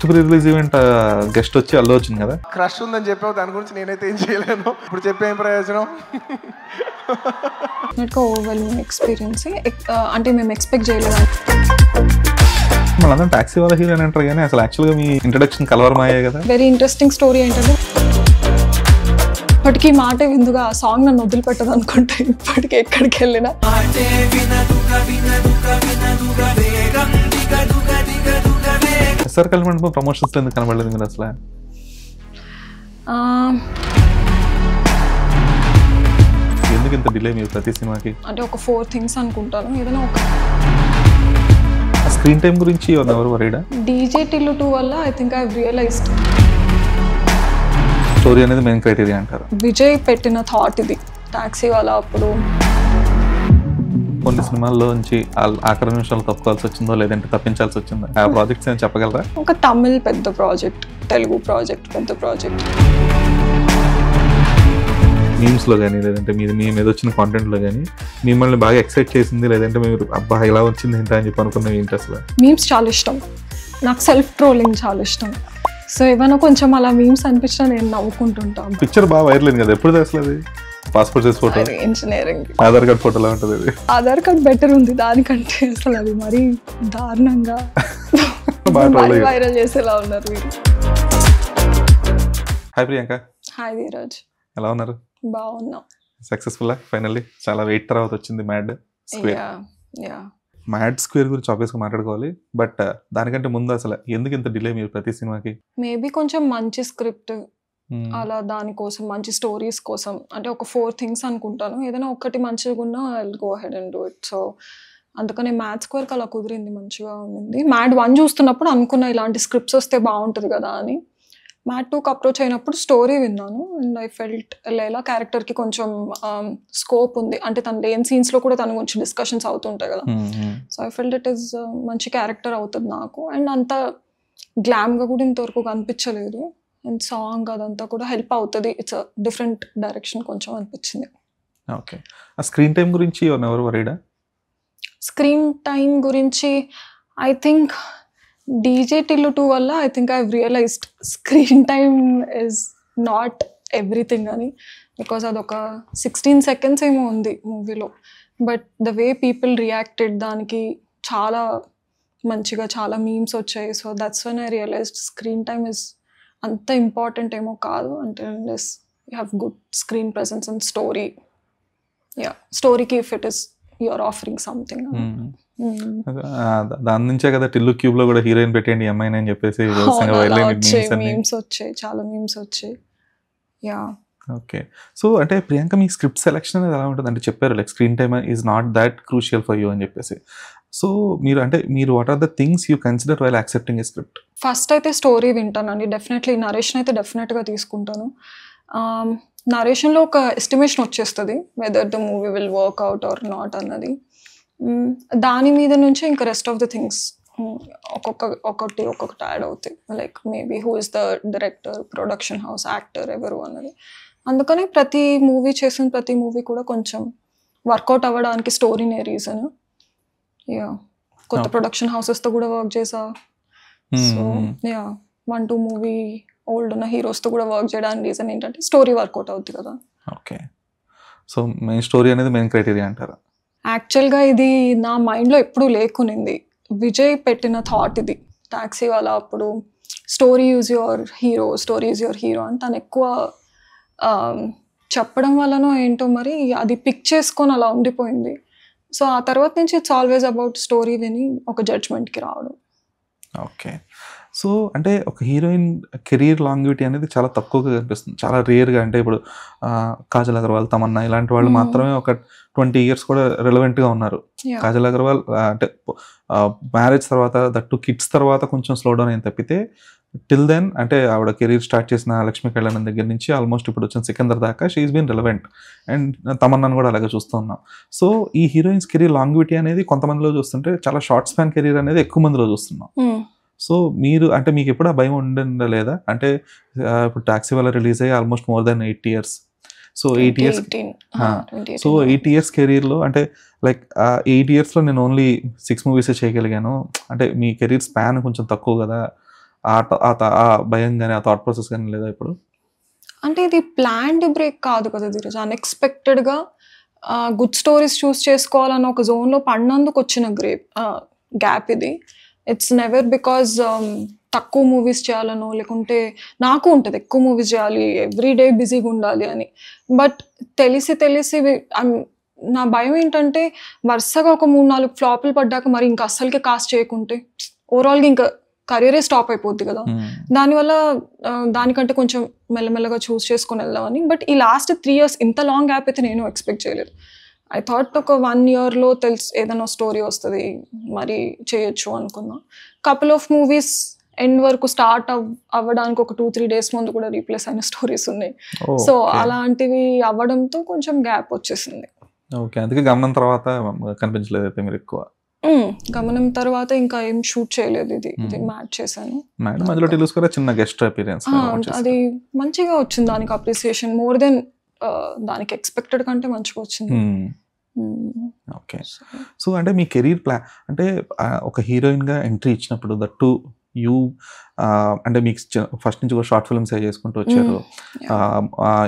Pre release event guest వచ్చి అల్లు అర్జున్ కదా. Crush ఉందని చెప్పావు, దాని గురించి నేనైతే ఏం చేయలేను. ఇప్పుడు చెప్పే ఏం ప్రయోజనం? ఓవర్వెల్మింగ్ ఎక్స్పీరియన్స్, అంటే మేము ఎక్స్పెక్ట్ చేయలేదు. మళ్ళీ టాక్సీ వాళ్ళ హీరోయిన్ అంటారు కానీ అసలు యాక్చువల్గా మీ ఇంట్రడక్షన్ కలవరమయ్యాయి కదా. వెరీ ఇంట్రెస్టింగ్ స్టోరీ ఏంటంటే, ఇప్పటికీ మాట విందుగా ఆ సాంగ్ నన్ను వదిలిపెట్టదు అనుకుంటా. ఇప్పటికీ ఎక్కడికి వెళ్ళినా ఎస్ఆర్ కళ్యాణ్ ప్రమోషన్స్ ఎందుకు కనబడలేదు మీరు అసలు? ఎందుకు ఇంత డిలే మీరు ప్రతి సినిమాకి? అంటే ఒక 4 things అనుకుంటాను. ఏదైనా ఒక స్క్రీన్ టైం గురించి ఎవరు వరీడా? డీజే టిల్లు 2 వల్ల I think I realised story అనేది మెయిన్ క్రైటీరియా అంటారు. విజయ్ పెట్టిన థాట్ ఇది. టాక్సీ వాళ్ళ అప్పుడు కొన్ని సినిమాల్లో నుంచి ఆఖరి నిమిషాలు తప్పుకోవాల్సి వచ్చిందో లేదంటే తప్పించాల్సి వచ్చిందో ఆ ప్రాజెక్ట్స్ ఏమైనా చెప్పగలరా? ఒక తమిళ్ పెద్ద ప్రాజెక్ట్, తెలుగు ప్రాజెక్ట్ పెద్ద ప్రాజెక్ట్. మీమ్స్లో కానీ లేదంటే మీ మీద వచ్చిన కాంటెంట్లో కానీ మిమ్మల్ని బాగా ఎక్సైట్ చేసింది లేదంటే మీరు అబ్బా ఇలా వచ్చింది ఏంటో అని చెప్పి అనుకున్న ఏంటి అసలు? మీమ్స్ చాలా ఇష్టం నాకు. సెల్ఫ్ ట్రోలింగ్ చాలా ఇష్టం. సో ఏమైనా కొంచెం అలా మీమ్స్ అనిపించినా నేను నవ్వుకుంటుంటాను. పిక్చర్ బాగా వైరల్ అయింది కదా, ఎప్పుడు అసలు అది? Passport size photo, engineering Aadhaar card ఫోటోలా ఉంటుంది అది. ఆధార్ కార్డ్ బెటర్ ఉంది దానికంటే. అసలు అది మరీ దారుణంగా వైరల్ చేసేలా ఉన్నారు మీరు. హాయ్ ప్రియాంక. హాయ్ ధీరజ్. ఎలా ఉన్నారు? బాగున్నాం. సక్సెస్ఫుల్ ఫైనల్లీ చాలా వెయిట్ తర్వాత వచ్చింది మ్యాడ్ స్క్వేర్. మ్యాడ్ స్క్వేర్ గురించి ఆబ్వియస్గా మాట్లాడుకోవాలి, బట్ దానికంటే ముందు అసలు ఎందుకు ఇంత డిలే మీరు ప్రతి సినిమాకి? మేబీ కొంచెం మంచి స్క్రిప్ట్ అలా దానికోసం, మంచి స్టోరీస్ కోసం. అంటే ఒక 4 things అనుకుంటాను. ఏదైనా ఒకటి మంచిగా ఉన్నా I will go ahead and do it. So అందుకనే మ్యాడ్ స్క్వేర్కి అలా కుదిరింది, మంచిగా ఉంది. మ్యాడ్ 1 చూస్తున్నప్పుడు అనుకున్నా ఇలాంటి స్క్రిప్ట్స్ వస్తే బాగుంటుంది కదా అని. మ్యాడ్ 2కి అప్రోచ్ అయినప్పుడు స్టోరీ విన్నాను అండ్ ఐ ఫెల్ట్ లైలా క్యారెక్టర్కి కొంచెం స్కోప్ ఉంది. అంటే తను లేని సీన్స్లో కూడా తను కొంచెం డిస్కషన్స్ అవుతుంటాయి కదా. So I felt it is మంచి క్యారెక్టర్ అవుతుంది నాకు. అండ్ అంత గ్లామ్గా కూడా ఇంతవరకు కనిపించలేదు. అండ్ సాంగ్ అదంతా కూడా హెల్ప్ అవుతుంది. ఇట్స్ డిఫరెంట్ డైరెక్షన్ కొంచెం అనిపించింది. ఓకే. ఆ స్క్రీన్ టైం గురించి ఎవరు వరీడా? స్క్రీన్ టైం గురించి ఐ థింక్ డీజే టిల్లు 2 వల్ల I think I realised screen time is not everything అని. బికాజ్ అదొక 16 seconds ఏమో ఉంది మూవీలో, but the way people reacted దానికి చాలా మంచిగా, చాలా మీమ్స్ వచ్చాయి. So that's when I realised screen time is అంత ఇంపార్టెంట్ ఏమో కాదు. అంటే you have good screen presence and story. స్టోరీకి if it is you are offering something. దాని నుంచే కదా టిల్లు క్యూబ్ లో కూడా హీరోయిన్ పెట్టండి అమ్మాయిని అని చెప్పేసి మీమ్స్ వచ్చాయి, చాలా మీమ్స్ వచ్చాయి. ఓకే. సో అంటే ప్రియాంక మీ స్క్రిప్ట్ సెలెక్షన్ అనేది ఎలా ఉంటుంది? అంటే చెప్పారు like screen time is not that crucial for you అని చెప్పేసి. సో మీరు what are the things you consider while accepting a script? First అయితే స్టోరీ వింటానండి డెఫినెట్లీ. నరేషన్ అయితే డెఫినెట్గా తీసుకుంటాను. నరేషన్లో ఒక ఎస్టిమేషన్ వచ్చేస్తుంది whether the movie will work out or not అన్నది. దాని మీద నుంచి ఇంకా రెస్ట్ ఆఫ్ ద థింగ్స్ ఒక్కొక్కటి యాడ్ అవుతాయి. Like maybe who is the director, production house, actor ఎవరు అన్నది. అందుకని ప్రతి మూవీ చేసిన ప్రతి మూవీ కూడా కొంచెం వర్కౌట్ అవ్వడానికి స్టోరీనే రీజన్. కొత్త ప్రొడక్షన్ హౌసెస్తో కూడా వర్క్ చేసా. సో 1-2 మూవీ ఓల్డ్ ఉన్న హీరోస్తో కూడా వర్క్ చేయడానికి రీజన్ ఏంటంటే స్టోరీ వర్కౌట్ అవుతుంది కదా. ఓకే. సో మెయిన్ స్టోరీ అనేది మెయిన్ క్రైటీరియా అంటారా? యాక్చువల్గా ఇది నా మైండ్లో ఎప్పుడూ లేకునింది. విజయ్ పెట్టిన థాట్ ఇది. టాక్సీ వాళ్ళ అప్పుడు story is your hero, story is your hero అని తను ఎక్కువ చెప్పడం వల్లనో ఏంటో మరి అది పిక్ చేసుకొని అలా ఉండిపోయింది. సో ఆ తర్వాత నుంచి ఇట్స్ ఆల్వేస్ అబౌట్ స్టోరీ విని ఒక జడ్జ్మెంట్కి రావడం. ఓకే. సో అంటే ఒక హీరోయిన్ కెరీర్ లాంగివిటీ అనేది చాలా తక్కువగా కనిపిస్తుంది, చాలా రేర్గా. అంటే ఇప్పుడు కాజల్ అగర్వాల్, తమన్నా ఇలాంటి వాళ్ళు మాత్రమే ఒక 20 years కూడా రెలవెంట్గా ఉన్నారు. కాజల్ అగర్వాల్ అంటే మ్యారేజ్ తర్వాత, దట్టు కిడ్స్ తర్వాత కొంచెం స్లో డౌన్ అయిన తప్పితే టిల్ దెన్ అంటే ఆవిడ కెరీర్ స్టార్ట్ చేసిన లక్ష్మీ కళ్యాణ్ దగ్గర నుంచి ఆల్మోస్ట్ ఇప్పుడు వచ్చిన సికందర్ దాకా she is been relevant. And తమన్నాను కూడా అలాగే చూస్తూ ఉన్నాం. సో ఈ హీరోయిన్స్ కెరీర్ లాంగివిటీ అనేది కొంతమందిలో చూస్తుంటే చాలా షార్ట్ స్పాన్ కెరీర్ అనేది ఎక్కువ మందిలో చూస్తున్నాం. సో మీరు అంటే మీకు ఎప్పుడు ఆ భయం ఉండలేదా? అంటే ఇప్పుడు టాక్సీ వల్ల రిలీజ్ అయ్యి almost more than 8 years. So 8 years కెరీర్లో అంటే లైక్ 8 yearsలో నేను ఓన్లీ 6 movies చేయగలిగాను. అంటే మీ కెరీర్ స్పాన్ కొంచెం తక్కువ కదా, ఆ భయం కానీ ఆ థాట్ ప్రాసెస్ కానీ లేదా ఇప్పుడు? అంటే ఇది ప్లాన్డ్ బ్రేక్ కాదు కదా ధీరజ్. అన్ఎక్స్పెక్టెడ్‌గా గుడ్ స్టోరీస్ చూస్ చేసుకోవాలన్న ఒక జోన్‌లో పడినందుకు వచ్చిన గ్యాప్ ఇది. ఇట్స్ నెవర్ బికాజ్ తక్కువ మూవీస్ చేయాలనో, లేకుంటే నాకు ఉంటది ఎక్కువ మూవీస్ చేయాలి, ఎవ్రీ డే బిజీగా ఉండాలి అని. బట్ తెలిసి నా భయం ఏంటంటే వరుసగా ఒక 3, 4 ఫ్లాపులు పడ్డాక మరి ఇంకా అస్సలకే కాస్ట్ చేయకుంటే ఓవరాల్‌గా ఇంకా కెరియరే స్టాప్ అయిపోద్ది కదా. దానివల్ల దానికంటే కొంచెం మెల్లమెల్లగా చూస్ చేసుకొని వెళ్దామని. బట్ ఈ లాస్ట్ 3 years ఇంత లాంగ్ గ్యాప్ అయితే నేను ఎక్స్పెక్ట్ చేయలేదు. ఐ థాట్ ఒక 1 yearలో ఏదైనా స్టోరీ వస్తుంది, మరి చేయొచ్చు అనుకున్నా. కపుల్ ఆఫ్ మూవీస్ ఎండ్ వరకు స్టార్ట్ అవ్వడానికి ఒక 2-3 days ముందు కూడా రీప్లేస్ అయిన స్టోరీస్ ఉన్నాయి. సో అలాంటివి అవ్వడంతో కొంచెం గ్యాప్ వచ్చేసింది. ఓకే, అందుకే గమనం తర్వాత కనిపించలేదు అయితే మీరు ఎక్కువ. గమనం తర్వాత ఇంకా ఏం షూట్ చేయలేదు. ఇది మ్యాచ్ చేశాను. మధ్యలో టెలిస్ కూడా చిన్న గెస్ట్ అపీరెన్స్ అది మంచిగా వచ్చింది. దానికి అప్రిసియేషన్ మోర్ దెన్ దానికి ఎక్స్పెక్టెడ్ కంటే మంచిగా వచ్చింది. ఓకే, సో అంటే మీ కెరీర్ ప్లాన్ అంటే ఒక హీరోయిన్గా ఎంట్రీ ఇచ్చినప్పుడు దట్టు యూ అంటే మీకు ఫస్ట్ నుంచి కూడా షార్ట్ ఫిల్మ్స్ చేసుకుంటూ వచ్చారు,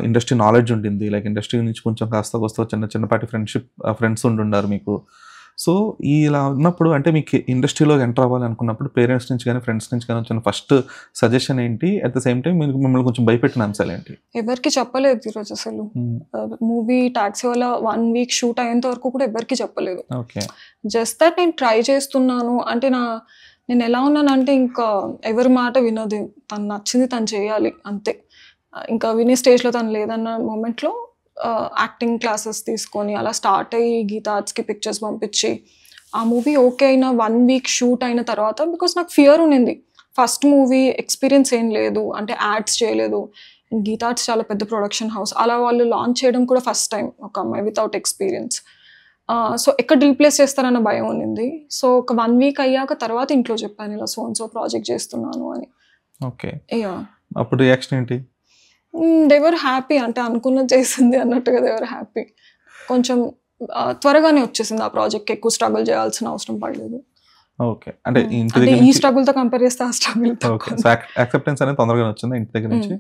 ఇండస్ట్రీ నాలెడ్జ్ ఉండింది, లైక్ ఇండస్ట్రీ నుంచి కొంచెం కాస్త చిన్నపాటి ఫ్రెండ్స్ ఉండుండారు మీకు. సో ఇలా ఉన్నప్పుడు అంటే మీకు ఇండస్ట్రీలో ఎంటర్ అవ్వాలి అనుకున్నప్పుడు పేరెంట్స్ నుంచి కానీ ఫ్రెండ్స్ నుంచి కానీ వచ్చిన ఫస్ట్ సజెషన్ ఏంటి? అట్ ద సేమ్ టైం మిమ్మల్ని కొంచెం భయపెట్టిన అంశాలు ఏంటి? ఎవరికి చెప్పలేదు ఈరోజు అసలు. మూవీ టాక్సీ వల్ల 1 week షూట్ అయ్యేంత వరకు కూడా ఎవరికి చెప్పలేదు. ఓకే, జస్ట్ దట్ నేను ట్రై చేస్తున్నాను అంటే నేను ఎలా ఉన్నానంటే ఇంకా ఎవరి మాట వినదు, తను నచ్చింది తను చేయాలి అంతే. ఇంకా వినే స్టేజ్లో తను లేదన్న మూమెంట్లో యాక్టింగ్ క్లాసెస్ తీసుకొని అలా స్టార్ట్ అయ్యి గీతా ఆర్ట్స్కి పిక్చర్స్ పంపించి ఆ మూవీ ఓకే అయిన 1 week షూట్ అయిన తర్వాత, బికాస్ నాకు ఫియర్ ఉన్నింది, ఫస్ట్ మూవీ ఎక్స్పీరియన్స్ ఏం లేదు, అంటే యాడ్స్ చేయలేదు. గీతా ఆర్ట్స్ చాలా పెద్ద ప్రొడక్షన్ హౌస్, అలా వాళ్ళు లాంచ్ చేయడం కూడా ఫస్ట్ టైం ఒక అమ్మాయి వితౌట్ ఎక్స్పీరియన్స్. సో ఎక్కడ రీప్లేస్ చేస్తారన్న భయం ఉన్నింది. సో ఒక 1 week అయ్యాక తర్వాత ఇంట్లో చెప్పాను ఇలా సో ప్రాజెక్ట్ చేస్తున్నాను అని. ఓకే, అప్పుడు రియాక్షన్ ఏంటి? దే వర్ హ్యాపీ, అంటే అనుకున్నది చేసింది అన్నట్టుగా దే వర్ హ్యాపీ. కొంచెం త్వరగానే వచ్చేసింది ఆ ప్రాజెక్ట్కి, ఎక్కువ స్ట్రగుల్ చేయాల్సిన అవసరం పడలేదు. ఓకే, అంటే ఈ స్ట్రగుల్తో కంపేర్ చేస్తే ఆ స్ట్రగుల్ యాక్సెప్టెన్స్ అనేది తొందరగా వచ్చింది ఇంటి దగ్గర నుంచి.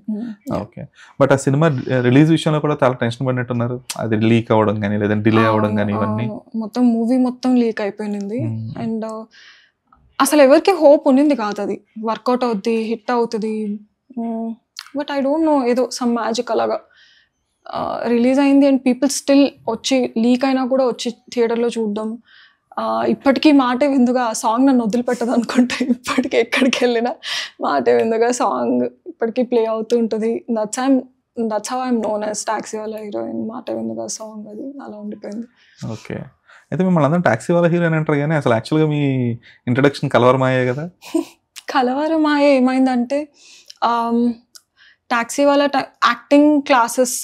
ఓకే, బట్ ఆ సినిమా రిలీజ్ విషయంలో కూడా చాలా టెన్షన్ పడినట్టున్నారు, అది లీక్ అవ్వడం కానీ లేదంటే డిలే అవ్వడం కానీ ఇవన్నీ. మొత్తం మూవీ మొత్తం లీక్ అయిపోయింది. అండ్ అసలు ఎవరికి హోప్ ఉన్నింది కాదు అది వర్కౌట్ అవుద్ది, హిట్ అవుతుంది. బట్ ఐ డోంట్ నో, ఏదో సమ్ మ్యాజిక్ అలాగా రిలీజ్ అయింది అండ్ పీపుల్ స్టిల్ వచ్చి లీక్ అయినా కూడా వచ్చి థియేటర్లో చూడడం. ఇప్పటికీ మాటే విందుగా ఆ సాంగ్ నన్ను వదిలిపెట్టదు అనుకుంటే, ఇప్పటికీ ఎక్కడికి వెళ్ళినా మాటే విందుగా సాంగ్ ఇప్పటికీ ప్లే అవుతూ ఉంటుంది. That's how I'm known as taxi వాళ్ళ హీరోయిన్. మాటే విందుగా సాంగ్ అది అలా ఉండిపోయింది. ఓకే, అయితే మిమ్మల్ని అందరూ టాక్సీ వాళ్ళ హీరోయిన్ అంటారు కానీ అసలు యాక్చువల్గా మీ ఇంట్రడక్షన్ కలవరమాయే కదా? కలవరమాయే ఏమైందంటే టాక్సీ వాళ్ళ యాక్టింగ్ క్లాసెస్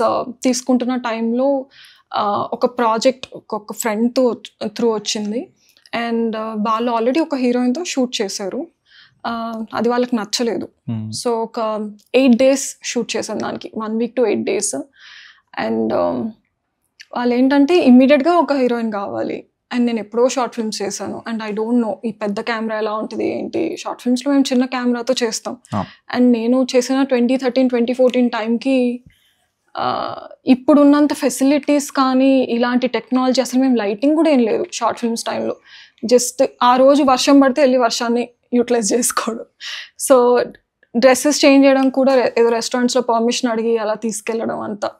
తీసుకుంటున్న టైంలో ఒక ప్రాజెక్ట్ ఒక ఫ్రెండ్ త్రూ వచ్చింది. అండ్ వాళ్ళు ఆల్రెడీ ఒక హీరోయిన్తో షూట్ చేశారు, అది వాళ్ళకి నచ్చలేదు. సో ఒక 8 days షూట్ చేశాను దానికి, 1 week to 8 days. అండ్ వాళ్ళు ఏంటంటే ఇమ్మీడియట్గా ఒక హీరోయిన్ కావాలి. అండ్ నేను ఎప్పుడో షార్ట్ ఫిల్మ్స్ చేశాను అండ్ ఐ డోంట్ నో ఈ పెద్ద కెమెరా ఎలా ఉంటుంది ఏంటి. షార్ట్ ఫిల్మ్స్లో మేము చిన్న కెమెరాతో చేస్తాం. అండ్ నేను చేసిన 2013, 2014 టైంకి ఇప్పుడున్నంత ఫెసిలిటీస్ కానీ ఇలాంటి టెక్నాలజీ అసలు మేము లైటింగ్ కూడా ఏం లేదు షార్ట్ ఫిల్మ్స్ టైంలో. జస్ట్ ఆ రోజు వర్షం పడితే వెళ్ళి వర్షాన్ని యూటిలైజ్ చేసుకోవడం. సో డ్రెస్సెస్ చేంజ్ చేయడం కూడా ఏదో రెస్టారెంట్స్లో పర్మిషన్ అడిగి అలా తీసుకెళ్ళడం అంతా.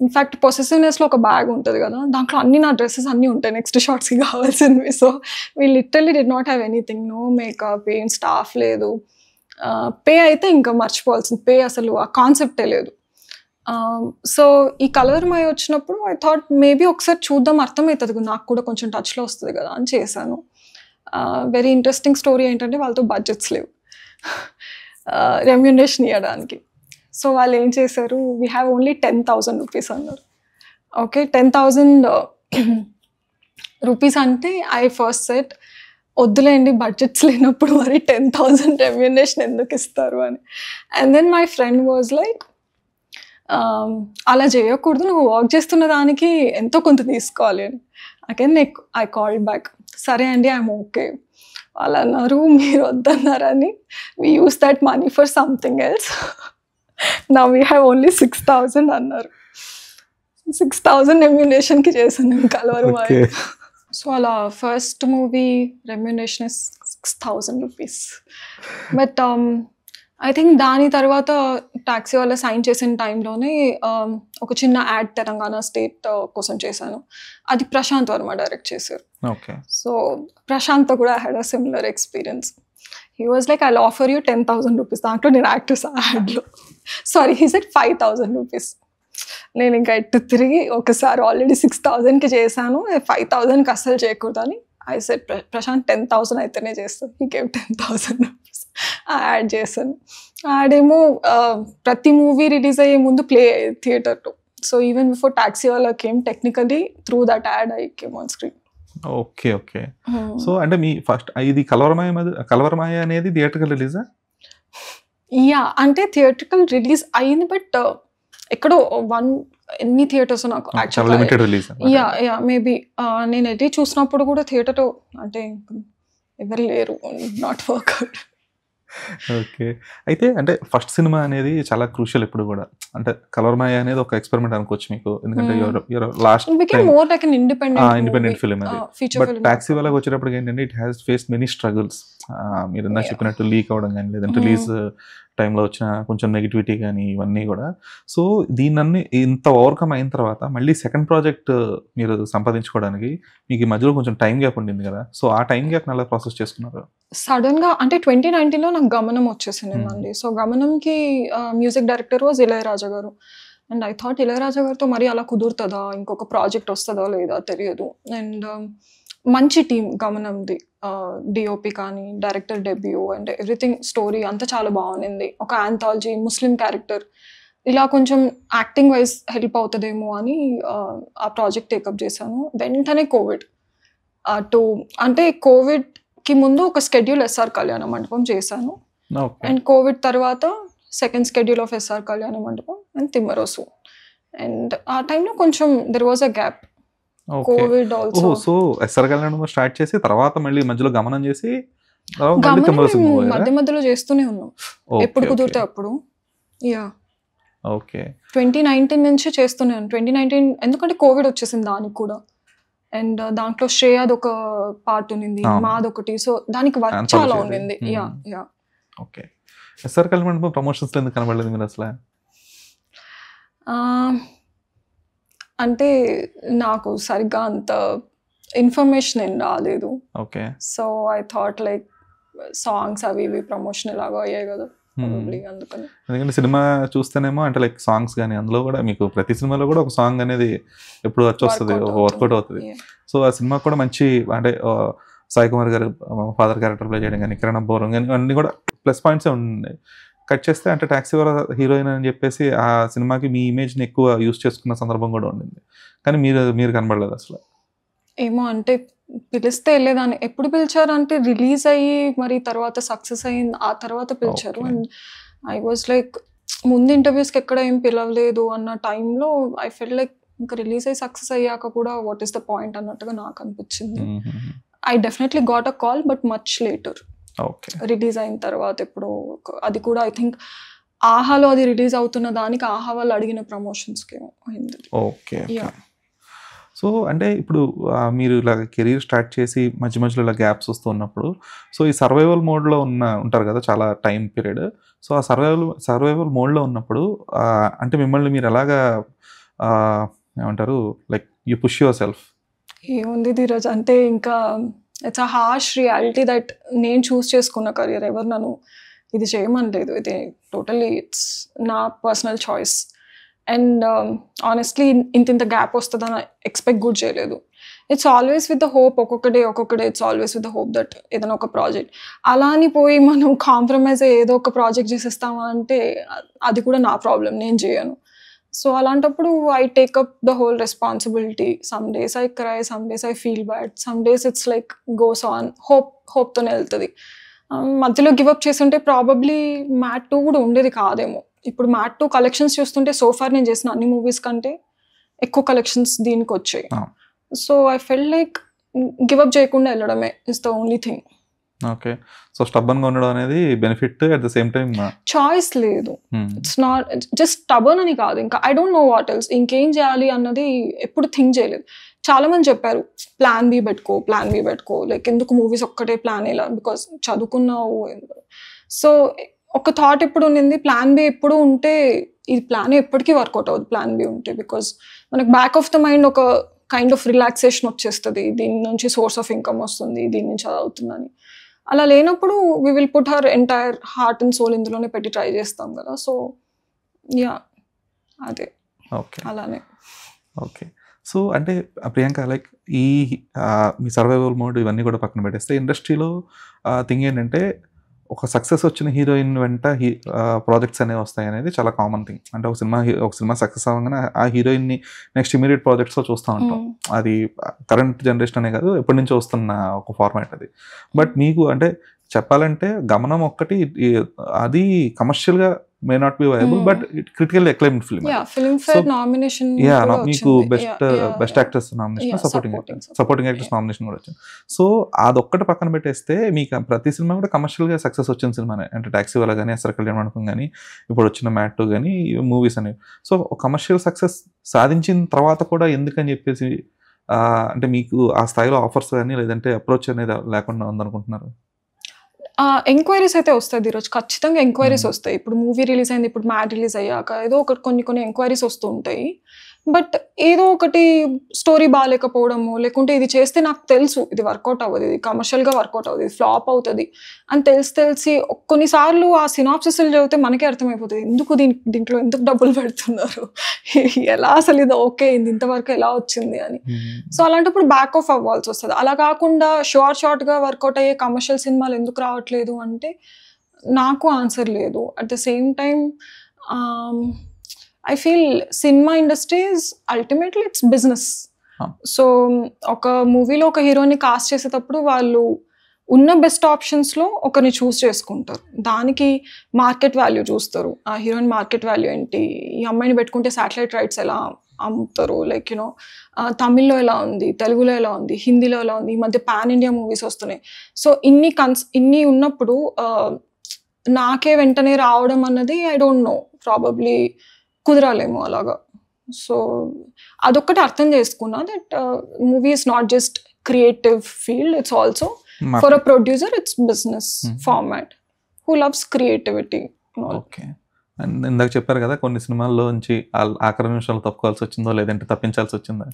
ఇన్ఫ్యాక్ట్ పొసెసివ్నెస్లో ఒక బ్యాగ్ ఉంటుంది కదా, దాంట్లో అన్ని నా డ్రెస్సెస్ అన్నీ ఉంటాయి నెక్స్ట్ షార్ట్స్కి కావాల్సినవి. So we literally did not have anything, no makeup, ఏం స్టాఫ్ లేదు. పే అయితే ఇంకా మర్చిపోవాల్సింది, పే అసలు ఆ కాన్సెప్టే లేదు. సో ఈ కలవరమై వచ్చినప్పుడు ఐ థాట్ మేబీ ఒకసారి చూద్దాం, అర్థమవుతుంది నాకు కూడా కొంచెం టచ్లో వస్తుంది కదా అని చేశాను. వెరీ ఇంట్రెస్టింగ్ స్టోరీ ఏంటంటే వాళ్ళతో బడ్జెట్స్ లేవు రెమ్యునరేషన్ ఇవ్వడానికి. సో వాళ్ళు ఏం చేశారు, వీ హ్యావ్ ఓన్లీ 10,000 rupees అన్నారు. ఓకే, 10,000 rupees అంటే ఐ ఫస్ట్ సెట్ వద్దులేండి, బడ్జెట్స్ లేనప్పుడు మరి 10,000 రెమ్యునరేషన్ ఎందుకు ఇస్తారు అని. And then my friend was like, అలా చేయకూడదు, నువ్వు వర్క్ చేస్తున్న దానికి ఎంతో కొంత తీసుకోవాలి అని. అగైన్ ఐ కాల్డ్ బ్యాక్, సరే అండి ఐఎమ్ ఓకే. వాళ్ళు అన్నారు మీరు వద్దన్నారని we use that money for something else నా వీ హ్యావ్ ఓన్లీ 6,000 అన్నారు. 6,000 రెమ్యునేషన్కి చేశాను నేను కలవరం. సో అలా first movie remuneration is 6,000 rupees. But I think దాని తర్వాత టాక్సీ వాళ్ళ సైన్ చేసిన టైంలోనే ఒక చిన్న యాడ్ తెలంగాణ స్టేట్ కోసం చేశాను. అది ప్రశాంత్ వర్మ డైరెక్ట్ చేశారు. ఓకే. సో ప్రశాంత్ కూడా had a similar experience. He was like I offer you 10,000 rupees. దాంట్లో నేను యాక్ట్ చేసాను యాడ్లో. Sorry he said 5,000 rupees. నేను ఇంకా ఎట్టు తిరిగి ఒకసారి ఆల్రెడీ 6,000కి చేశాను, 5,000కి అస్సలు చేయకూడదని ఐ సెడ్ ప్రశాంత్ 10,000 అయితేనే చేస్తాను. He gave 10,000 rupees. యాడ్ చేశాను. యాడ్ ఏమో ప్రతి మూవీ రిలీజ్ అయ్యే ముందు ప్లే అయ్యేది థియేటర్లో. సో ఈవెన్ బిఫోర్ టాక్సీ వాళ్ళ came technically through that add I came on screen. Okay okay. So అంటే మీ ఫస్ట్ ఇది కలవరమాయ అనేది థియేటర్కల్ రిలీజా? యా, అంటే థియేటర్కల్ రిలీజ్ అయింది బట్ ఎక్కడో ఎన్ని థియేటర్స్ నాకు యా యా మేబీ నేను వెళ్ళి చూసినప్పుడు కూడా థియేటర్ అంటే ఎవరు లేరు, నాట్ వర్క్అవుట్. ఓకే. అయితే అంటే ఫస్ట్ సినిమా అనేది చాలా క్రూషియల్ ఎప్పుడు కూడా. అంటే కలవరమాయ అనేది ఒక ఎక్స్పెరిమెంట్ అనుకోవచ్చు మీకు, ఎందుకంటే లాస్ట్ ఇండిపెండెంట్ ఫిల్మ్ అది. బట్ టాక్సీ వాళ్ళకి వచ్చేటప్పటికి ఏంటంటే it has face many struggles. మీరు ఇందాక చెప్పినట్టు లీక్ అవ్వడం కానీ, లేదంటే రిలీజ్ టైంలో వచ్చిన కొంచెం నెగిటివిటీ కానీ, ఇవన్నీ కూడా. సో దీన్ని ఇంత ఓవర్కమ్ అయిన తర్వాత మళ్ళీ సెకండ్ ప్రాజెక్ట్ మీరు సంపాదించుకోవడానికి మీకు ఈ మధ్యలో కొంచెం టైం గ్యాప్ ఉండింది కదా. సో ఆ టైం గ్యాప్ ఎలా ప్రాసెస్ చేసుకున్నారు? సడన్గా అంటే 2019లో నాకు గమనం వచ్చేసింది అండి. సో గమనంకి music director was Ilaiyaraaja garu. And I thought Ilaiyaraaja గారితో మరి అలా కుదురుతుందా, ఇంకొక ప్రాజెక్ట్ వస్తుందా లేదా తెలియదు. అండ్ మంచి టీం గమనంది, డిఓపి కానీ, director debut and everything, story అంతా చాలా బాగుంది. ఒక ఆంథాలజీ, ముస్లిం క్యారెక్టర్, ఇలా కొంచెం యాక్టింగ్ వైజ్ హెల్ప్ అవుతుందేమో అని ఆ ప్రాజెక్ట్ టేకప్ చేశాను. వెంటనే కోవిడ్ అంటే కోవిడ్కి ముందు ఒక షెడ్యూల్ ఎస్ఆర్ కళ్యాణ మండపం చేశాను. అండ్ కోవిడ్ తర్వాత second schedule of SR Kalyana Mandapam and Thimmarusu. And ఆ టైంలో కొంచెం there was a gap. Covid also. So SR Kalyanam start చేసి తర్వాత మళ్ళీ మధ్యలో గమనం చేసి మధ్య మధ్యలో చేస్తూనే ఉన్నాం, ఎప్పుడు కుదిరితే అప్పుడు. Yeah okay. 2019 నుంచి చేస్తున్నాను. 2019 ఎందుకంటే కోవిడ్ వచ్చేసింది దానికి కూడా. అండ్ దాంట్లో శ్రేయాది ఒక పార్ట్ ఉన్నింది, మాదొకటి. సో దానికి వర్క్ చాలా ఉండింది. Yeah yeah. Okay. SR Kalyan promotions ఎందుకు కనబడలేదు మీరు అసలు? అంటే నాకు సరిగ్గా అంత ఇన్ఫర్మేషన్ ఏం రాలేదు. Okay. So I thought like songs అవి ఇవి ప్రమోషన్ లాగా అయ్యాయి కదా, అందుకని. ఎందుకంటే సినిమా చూస్తేనేమో అంటే లైక్ సాంగ్స్ కానీ, అందులో కూడా మీకు ప్రతి సినిమాలో కూడా ఒక సాంగ్ అనేది ఎప్పుడు వచ్చి వస్తుంది, వర్కౌట్ అవుతుంది. సో ఆ సినిమా కూడా మంచి అంటే సాయి కుమార్ గారు ఫాదర్ క్యారెక్టర్ ప్లే చేయడం కానీ, కిరణ్ అబ్బోరం కానీ, అన్నీ కూడా ప్లస్ పాయింట్సే ఉన్నాయి. కట్ చేస్తే అంటే టాక్సీ వాళ్ళ హీరోయిన్ అని చెప్పేసి ఆ సినిమాకి మీ ఇమేజ్ని ఎక్కువ యూజ్ చేసుకున్న సందర్భం కూడా ఉండింది. కానీ మీరు కనబడలేదు అసలు. ఏమో అంటే పిలిస్తే వెళ్ళేదాన్ని. ఎప్పుడు పిలిచారు అంటే రిలీజ్ అయ్యి మరి తర్వాత సక్సెస్ అయ్యింది, ఆ తర్వాత పిలిచారు. అండ్ ఐ వాజ్ లైక్ ముందు ఇంటర్వ్యూస్కి ఎక్కడ ఏం పిలవలేదు అన్న టైంలో ఐ ఫెల్ లైక్ ఇంకా రిలీజ్ అయ్యి సక్సెస్ అయ్యాక కూడా వాట్ ఈస్ ద పాయింట్ అన్నట్టుగా నాకు అనిపించింది. I definitely got a call but much later. Release అయిన తర్వాత ఎప్పుడు, అది కూడా ఐ థింక్ ఆహాలో అది రిలీజ్ అవుతున్న దానికి ఆహా వాళ్ళు అడిగిన ప్రమోషన్స్కి అయింది. ఓకే. సో అంటే ఇప్పుడు మీరు ఇలా కెరీర్ స్టార్ట్ చేసి మధ్య మధ్యలో ఇలా గ్యాప్స్ వస్తూ ఉన్నప్పుడు, సో ఈ సర్వైవల్ మోడ్లో ఉంటారు కదా చాలా టైం పీరియడ్. సో ఆ సర్వైవల్ మోడ్లో ఉన్నప్పుడు అంటే మిమ్మల్ని మీరు ఎలాగా ఏమంటారు like you push yourself? ఏముంది ధీరజ్ అంటే ఇంకా it's a harsh reality that నేను చూస్ చేసుకున్న కెరియర్, ఎవరు నన్ను ఇది చేయమనలేదు. ఇది టోటలీ ఇట్స్ నా పర్సనల్ చాయిస్. అండ్ ఆనెస్ట్లీ ఇంత గ్యాప్ వస్తుందని ఎక్స్పెక్ట్ కూడా చేయలేదు. It's always with the hope, ఒక్కొక్క day it's always with the hope that ఏదైనా ఒక ప్రాజెక్ట్. అలా అని పోయి మనం కాంప్రమైజ్ అయ్యి ఏదో ఒక ప్రాజెక్ట్ చేసేస్తామా అంటే అది కూడా నా ప్రాబ్లం, నేను చేయను. సో అలాంటప్పుడు I take up the whole responsibility. Some days I cry, some days I feel bad, some days it's like goes on. హోప్తోనే వెళ్తుంది. మధ్యలో గివప్ చేస్తుంటే ప్రాబబ్లీ మ్యాట్ 2 కూడా ఉండేది కాదేమో. ఇప్పుడు మ్యాట్ 2 కలెక్షన్స్ చూస్తుంటే సోఫార్ నేను చేసిన అన్ని మూవీస్ కంటే ఎక్కువ కలెక్షన్స్ దీనికి వచ్చాయి. So I felt like give up చేయకుండా వెళ్ళడమే is the only thing. Okay. So స్టబ్బన్‌గా ఉండడం అనేది benefit at the same time. Choice లేదు. ఇట్స్ నాట్ జస్ట్ స్టబర్న్ అని కాదు, ఇంకా I don't know what else, ఇంకేం చేయాలి అన్నది ఎప్పుడు థింక్ చేయలేదు. చాలా మంది చెప్పారు ప్లాన్ బి పెట్టుకో, లైక్ ఎందుకు మూవీస్ ఒక్కటే ప్లాన్ ఇలా, బికాస్ చదువుకున్నావు. సో ఒక థాట్ ఎప్పుడు ఉండింది, ప్లాన్ బి ఎప్పుడు ఉంటే ఈ ప్లాన్ ఎప్పటికీ వర్కౌట్ అవ్వదు ప్లాన్ బి ఉంటే, బికాస్ మనకు బ్యాక్ ఆఫ్ ద మైండ్ ఒక కైండ్ ఆఫ్ రిలాక్సేషన్ వచ్చేస్తుంది, దీని నుంచి సోర్స్ ఆఫ్ ఇన్కమ్ వస్తుంది, దీని నుంచి అది అవుతుందని. అలా లేనప్పుడు we will put her entire heart and soul ఇందులోనే పెట్టి ట్రై చేస్తాం కదా. సో యా అదే ఓకే. అలానే. ఓకే. సో అంటే ప్రియాంక లైక్ ఈ మీ సర్వైవల్ మోడ్ ఇవన్నీ కూడా పక్కన పెట్టేస్తే ఇండస్ట్రీలో థింగ్ ఏంటంటే ఒక సక్సెస్ వచ్చిన హీరోయిన్ వెంట ప్రాజెక్ట్స్ అనేవి వస్తాయి అనేది చాలా కామన్ థింగ్. అంటే ఒక సినిమా సక్సెస్ అవ్వగానే ఆ హీరోయిన్ని నెక్స్ట్ ఇమీడియట్ ప్రాజెక్ట్స్లో చూస్తూ ఉంటాం. అది కరెంట్ జనరేషన్ అనే కాదు, ఎప్పటి నుంచో వస్తున్న ఒక ఫార్మాట్ అది. బట్ మీకు అంటే చెప్పాలంటే గమనం ఒక్కటి అది కమర్షియల్గా may not be viable, but it critically acclaimed film. Filmfare nomination మీకు best actress nomination, supporting actress nomination కూడా వచ్చింది. సో అదొక్కటి పక్కన పెట్టేస్తే మీకు ప్రతి సినిమా కూడా కమర్షియల్గా సక్సెస్ వచ్చిన సినిమానే. అంటే టాక్సీ వాళ్ళ కానీ, అసలు కళ్యాణ మండపం కానీ, ఇప్పుడు వచ్చిన మ్యాట్ కానీ మూవీస్ అనేవి. సో కమర్షియల్ సక్సెస్ సాధించిన తర్వాత కూడా ఎందుకని చెప్పేసి అంటే మీకు ఆ స్థాయిలో ఆఫర్స్ కానీ లేదంటే అప్రోచ్ అనేది లేకుండా ఉందనుకుంటున్నారు? ఎంక్వైరీస్ అయితే వస్తాయి ఈరోజు, ఖచ్చితంగా ఎంక్వైరీస్ వస్తాయి. ఇప్పుడు మూవీ రిలీజ్ అయింది, ఇప్పుడు మ్యాట్ రిలీజ్ అయ్యాక ఏదో ఒకటి కొన్ని ఎంక్వైరీస్ వస్తూ ఉంటాయి. బట్ ఏదో ఒకటి స్టోరీ బాగాలేకపోవడము, లేకుంటే ఇది చేస్తే నాకు తెలుసు ఇది వర్కౌట్ అవ్వదు, ఇది కమర్షియల్గా వర్కౌట్ అవ్వదు, ఇది ఫ్లాప్ అవుతుంది అని తెలిసి కొన్నిసార్లు ఆ సినాప్సిస్లు చదివితే మనకే అర్థమైపోతుంది ఎందుకు దీంట్లో ఎందుకు డబ్బులు పెడుతున్నారు, ఎలా అసలు ఇది ఓకే ఇది ఇంతవరకు ఎలా వచ్చింది అని. సో అలాంటప్పుడు బ్యాక్ ఆఫ్ అవ్వాల్సి వస్తుంది. అలా కాకుండా షార్ట్గా వర్కౌట్ అయ్యే కమర్షియల్ సినిమాలు ఎందుకు రావట్లేదు అంటే నాకు ఆన్సర్ లేదు. At the same time I feel cinema industry is ultimately it's business. So ఒక మూవీలో ఒక హీరోని కాస్ట్ చేసేటప్పుడు వాళ్ళు ఉన్న బెస్ట్ ఆప్షన్స్లో ఒకరిని చూస్ చేసుకుంటారు. దానికి మార్కెట్ వాల్యూ చూస్తారు, ఆ హీరోయిన్ మార్కెట్ వాల్యూ ఏంటి, ఈ అమ్మాయిని పెట్టుకుంటే శాటిలైట్ రైట్స్ ఎలా అమ్ముతారు, లైక్ యూనో తమిళ్లో ఎలా ఉంది, తెలుగులో ఎలా ఉంది, హిందీలో ఎలా ఉంది, ఈ మధ్య పాన్ ఇండియా మూవీస్ వస్తున్నాయి. సో ఇన్ని ఉన్నప్పుడు నాకే వెంటనే రావడం అన్నది ఐ డోంట్ నో, ప్రాబబ్లీ కుదరాలేమో అలాగా. సో అదొక్కటి అర్థం చేసుకున్నా that movie is not just creative field, it's also for a producer it's business format who loves creativity. Okay. And ఇందాక చెప్పారు కదా కొన్ని సినిమాల్లో నుంచి ఆఖరి నిమిషాలు తప్పుకోవాల్సి వచ్చిందో లేదంటే తప్పించాల్సి వచ్చిందా?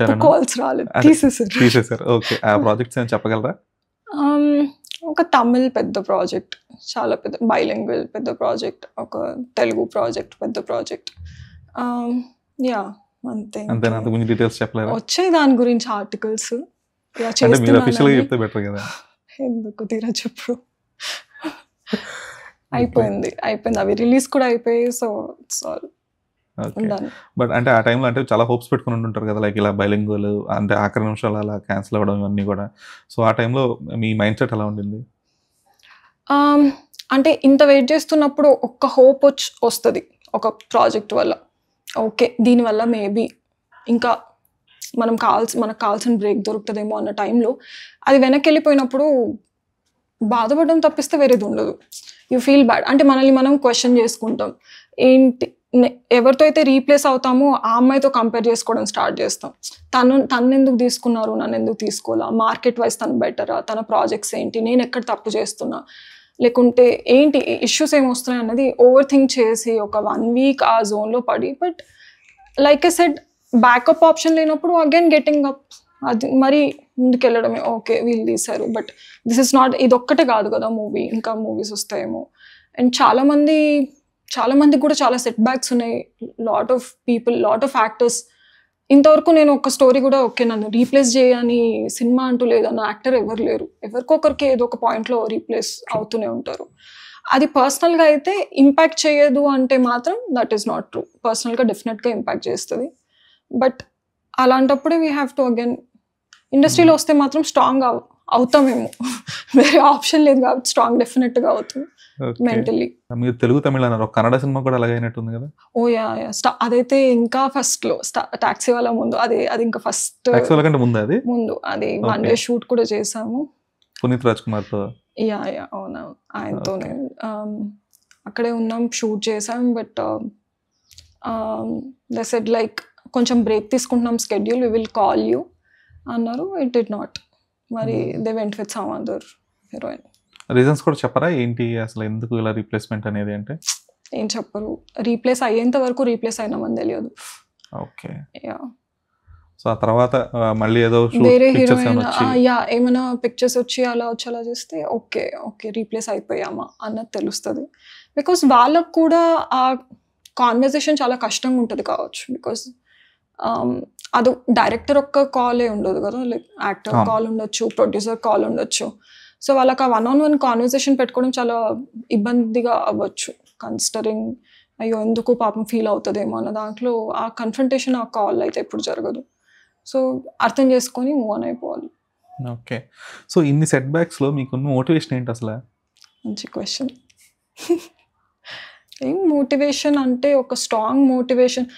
తప్పుకోవాల్సి రాలేదు, తీసేసారు. ఓకే. ఆ ప్రాజెక్ట్స్ ఏమైనా చెప్పగలరా? ఒక తమిళ్ పెద్ద ప్రాజెక్ట్, చాలా పెద్ద బైలింగ్వల్ పెద్ద ప్రాజెక్ట్, ఒక తెలుగు ప్రాజెక్ట్ పెద్ద ప్రాజెక్ట్. యా అంతే. అంతేనా? డీటెయిల్స్ చెప్పలేరా? వచ్చాయి దాని గురించి ఆర్టికల్స్. ఎందుకు తీరా చెప్పు. అయిపోయింది అవి రిలీజ్ కూడా అయిపోయాయి. So it's all done. But అంటే ఆ టైంలో అంటే చాలా హోప్స్ పెట్టుకుని ఉంటుంటారు కదా, లైక్ ఇలా బైలింగ్వల్ అంటే ఆఖరి నిమిషాలు అలా క్యాన్సిల్ అవ్వడం ఇవన్నీ కూడా. సో ఆ టైంలో మీ మైండ్ సెట్ ఎలా ఉండింది? అంటే ఇంత వెయిట్ చేస్తున్నప్పుడు ఒక్క హోప్ వస్తుంది ఒక ప్రాజెక్ట్ వల్ల, ఓకే దీనివల్ల మేబీ ఇంకా మనకు కావాల్సిన బ్రేక్ దొరుకుతుందేమో అన్న టైంలో అది వెనక్కి వెళ్ళిపోయినప్పుడు బాధపడడం తప్పిస్తే వేరేది ఉండదు. You feel bad. అంటే మనల్ని మనం క్వశ్చన్ చేసుకుంటాం, ఏంటి ఎవరితో అయితే రీప్లేస్ అవుతామో ఆ అమ్మాయితో కంపేర్ చేసుకోవడం స్టార్ట్ చేస్తాం. తను ఎందుకు తీసుకున్నారు, నన్ను ఎందుకు తీసుకోవాలా, మార్కెట్ వైజ్ తను బెటరా, తన ప్రాజెక్ట్స్ ఏంటి, నేను ఎక్కడ తప్పు చేస్తున్నా, లేకుంటే ఏంటి ఇష్యూస్ ఏమొస్తున్నాయి అన్నది ఓవర్ థింక్ చేసి ఒక 1 వీక్ ఆ జోన్లో పడి. But like I said backup option లేనప్పుడు అగైన్ గెటింగ్ అప్, అది మరి ముందుకెళ్ళడమే. ఓకే వీళ్ళు తీశారు, బట్ దిస్ ఇస్ నాట్, ఇది ఒక్కటే కాదు కదా మూవీ, ఇంకా మూవీస్ వస్తాయేమో. అండ్ చాలా మందికి కూడా చాలా సెట్ బ్యాక్స్ ఉన్నాయి. లాట్ ఆఫ్ యాక్టర్స్ ఇంతవరకు నేను ఒక స్టోరీ కూడా ఓకే నన్ను రీప్లేస్ చేయని సినిమా అంటూ లేదన్న యాక్టర్ ఎవరు లేరు. ఎవరికొకరికి ఏదో ఒక పాయింట్లో రీప్లేస్ అవుతూనే ఉంటారు. అది పర్సనల్గా అయితే ఇంపాక్ట్ చేయదు అంటే మాత్రం దట్ ఈస్ నాట్ ట్రూ. పర్సనల్గా డెఫినెట్గా ఇంపాక్ట్ చేస్తుంది. బట్ అలాంటప్పుడే వీ హ్యావ్ టు అగైన్ ఇండస్ట్రీలో వస్తే మాత్రం స్ట్రాంగ్ అవుతామేమో, వేరే ఆప్షన్ లేదు కాబట్టి స్ట్రాంగ్ డెఫినెట్గా అవుతుంది మెంటలీ. మీరు తెలుగు తమిళ అన్నారు, కన్నడ సినిమా కూడా అలాగే అయినట్టుంది కదా? ఓ యా అదైతే ఇంకా ఫస్ట్లో టాక్సీ వాళ్ళ ముందు, అది ఇంకా ఫస్ట్ కంటే ముందు అది 1 డే షూట్ కూడా చేసాము. పునీత్ రాజ్ కుమార్తో. యా అవునా, ఆయనతోనే అక్కడే ఉన్నాం, షూట్ చేసాం. బట్ దే సెడ్ లైక్ కొంచెం బ్రేక్ తీసుకుంటున్నాం schedule, we will call you అన్నారు. It did not. మరి they went with some other heroine. Reasons కూడా చెప్పరా ఏంటి అసలు ఎందుకు ఇలా రీప్లేస్మెంట్ అనేది? అంటే ఏం చెప్పరు, రీప్లేస్ అయ్యేంత వరకు రీప్లేస్ అయినామని తెలియదు. ఓకే. యా, సో ఆ తర్వాత మళ్ళీ ఏదో వేరే హీరోయిన్ ఏమైనా పిక్చర్స్ వచ్చి అలా చేస్తే ఓకే ఓకే రీప్లేస్ అయిపోయామా అన్నది తెలుస్తుంది. బికాస్ వాళ్ళకు కూడా ఆ కాన్వర్జేషన్ చాలా కష్టంగా ఉంటుంది కావచ్చు. బికాస్ అది డైరెక్టర్ ఒక్క కాలే ఉండదు కదా, లైక్ యాక్టర్ కాల్ ఉండొచ్చు, ప్రొడ్యూసర్ కాల్ ఉండొచ్చు. సో వాళ్ళకి ఆ 1-on-1 కాన్వర్జేషన్ పెట్టుకోవడం చాలా ఇబ్బందిగా అవ్వచ్చు. కన్సిడరింగ్ అయ్యో ఎందుకు పాపం ఫీల్ అవుతుందేమో అన్న దాంట్లో ఆ కన్ఫ్రంటేషన్ ఆ కాల్ అయితే ఎప్పుడు జరగదు. సో అర్థం చేసుకొని మూవ్ ఆన్ అయిపోవాలి. ఓకే. సో ఇన్ని సెట్ బ్యాక్స్లో మీకున్న మోటివేషన్ ఏంటి అసలు? మంచి క్వశ్చన్. ఏం మోటివేషన్ అంటే ఒక స్ట్రాంగ్ మోటివేషన్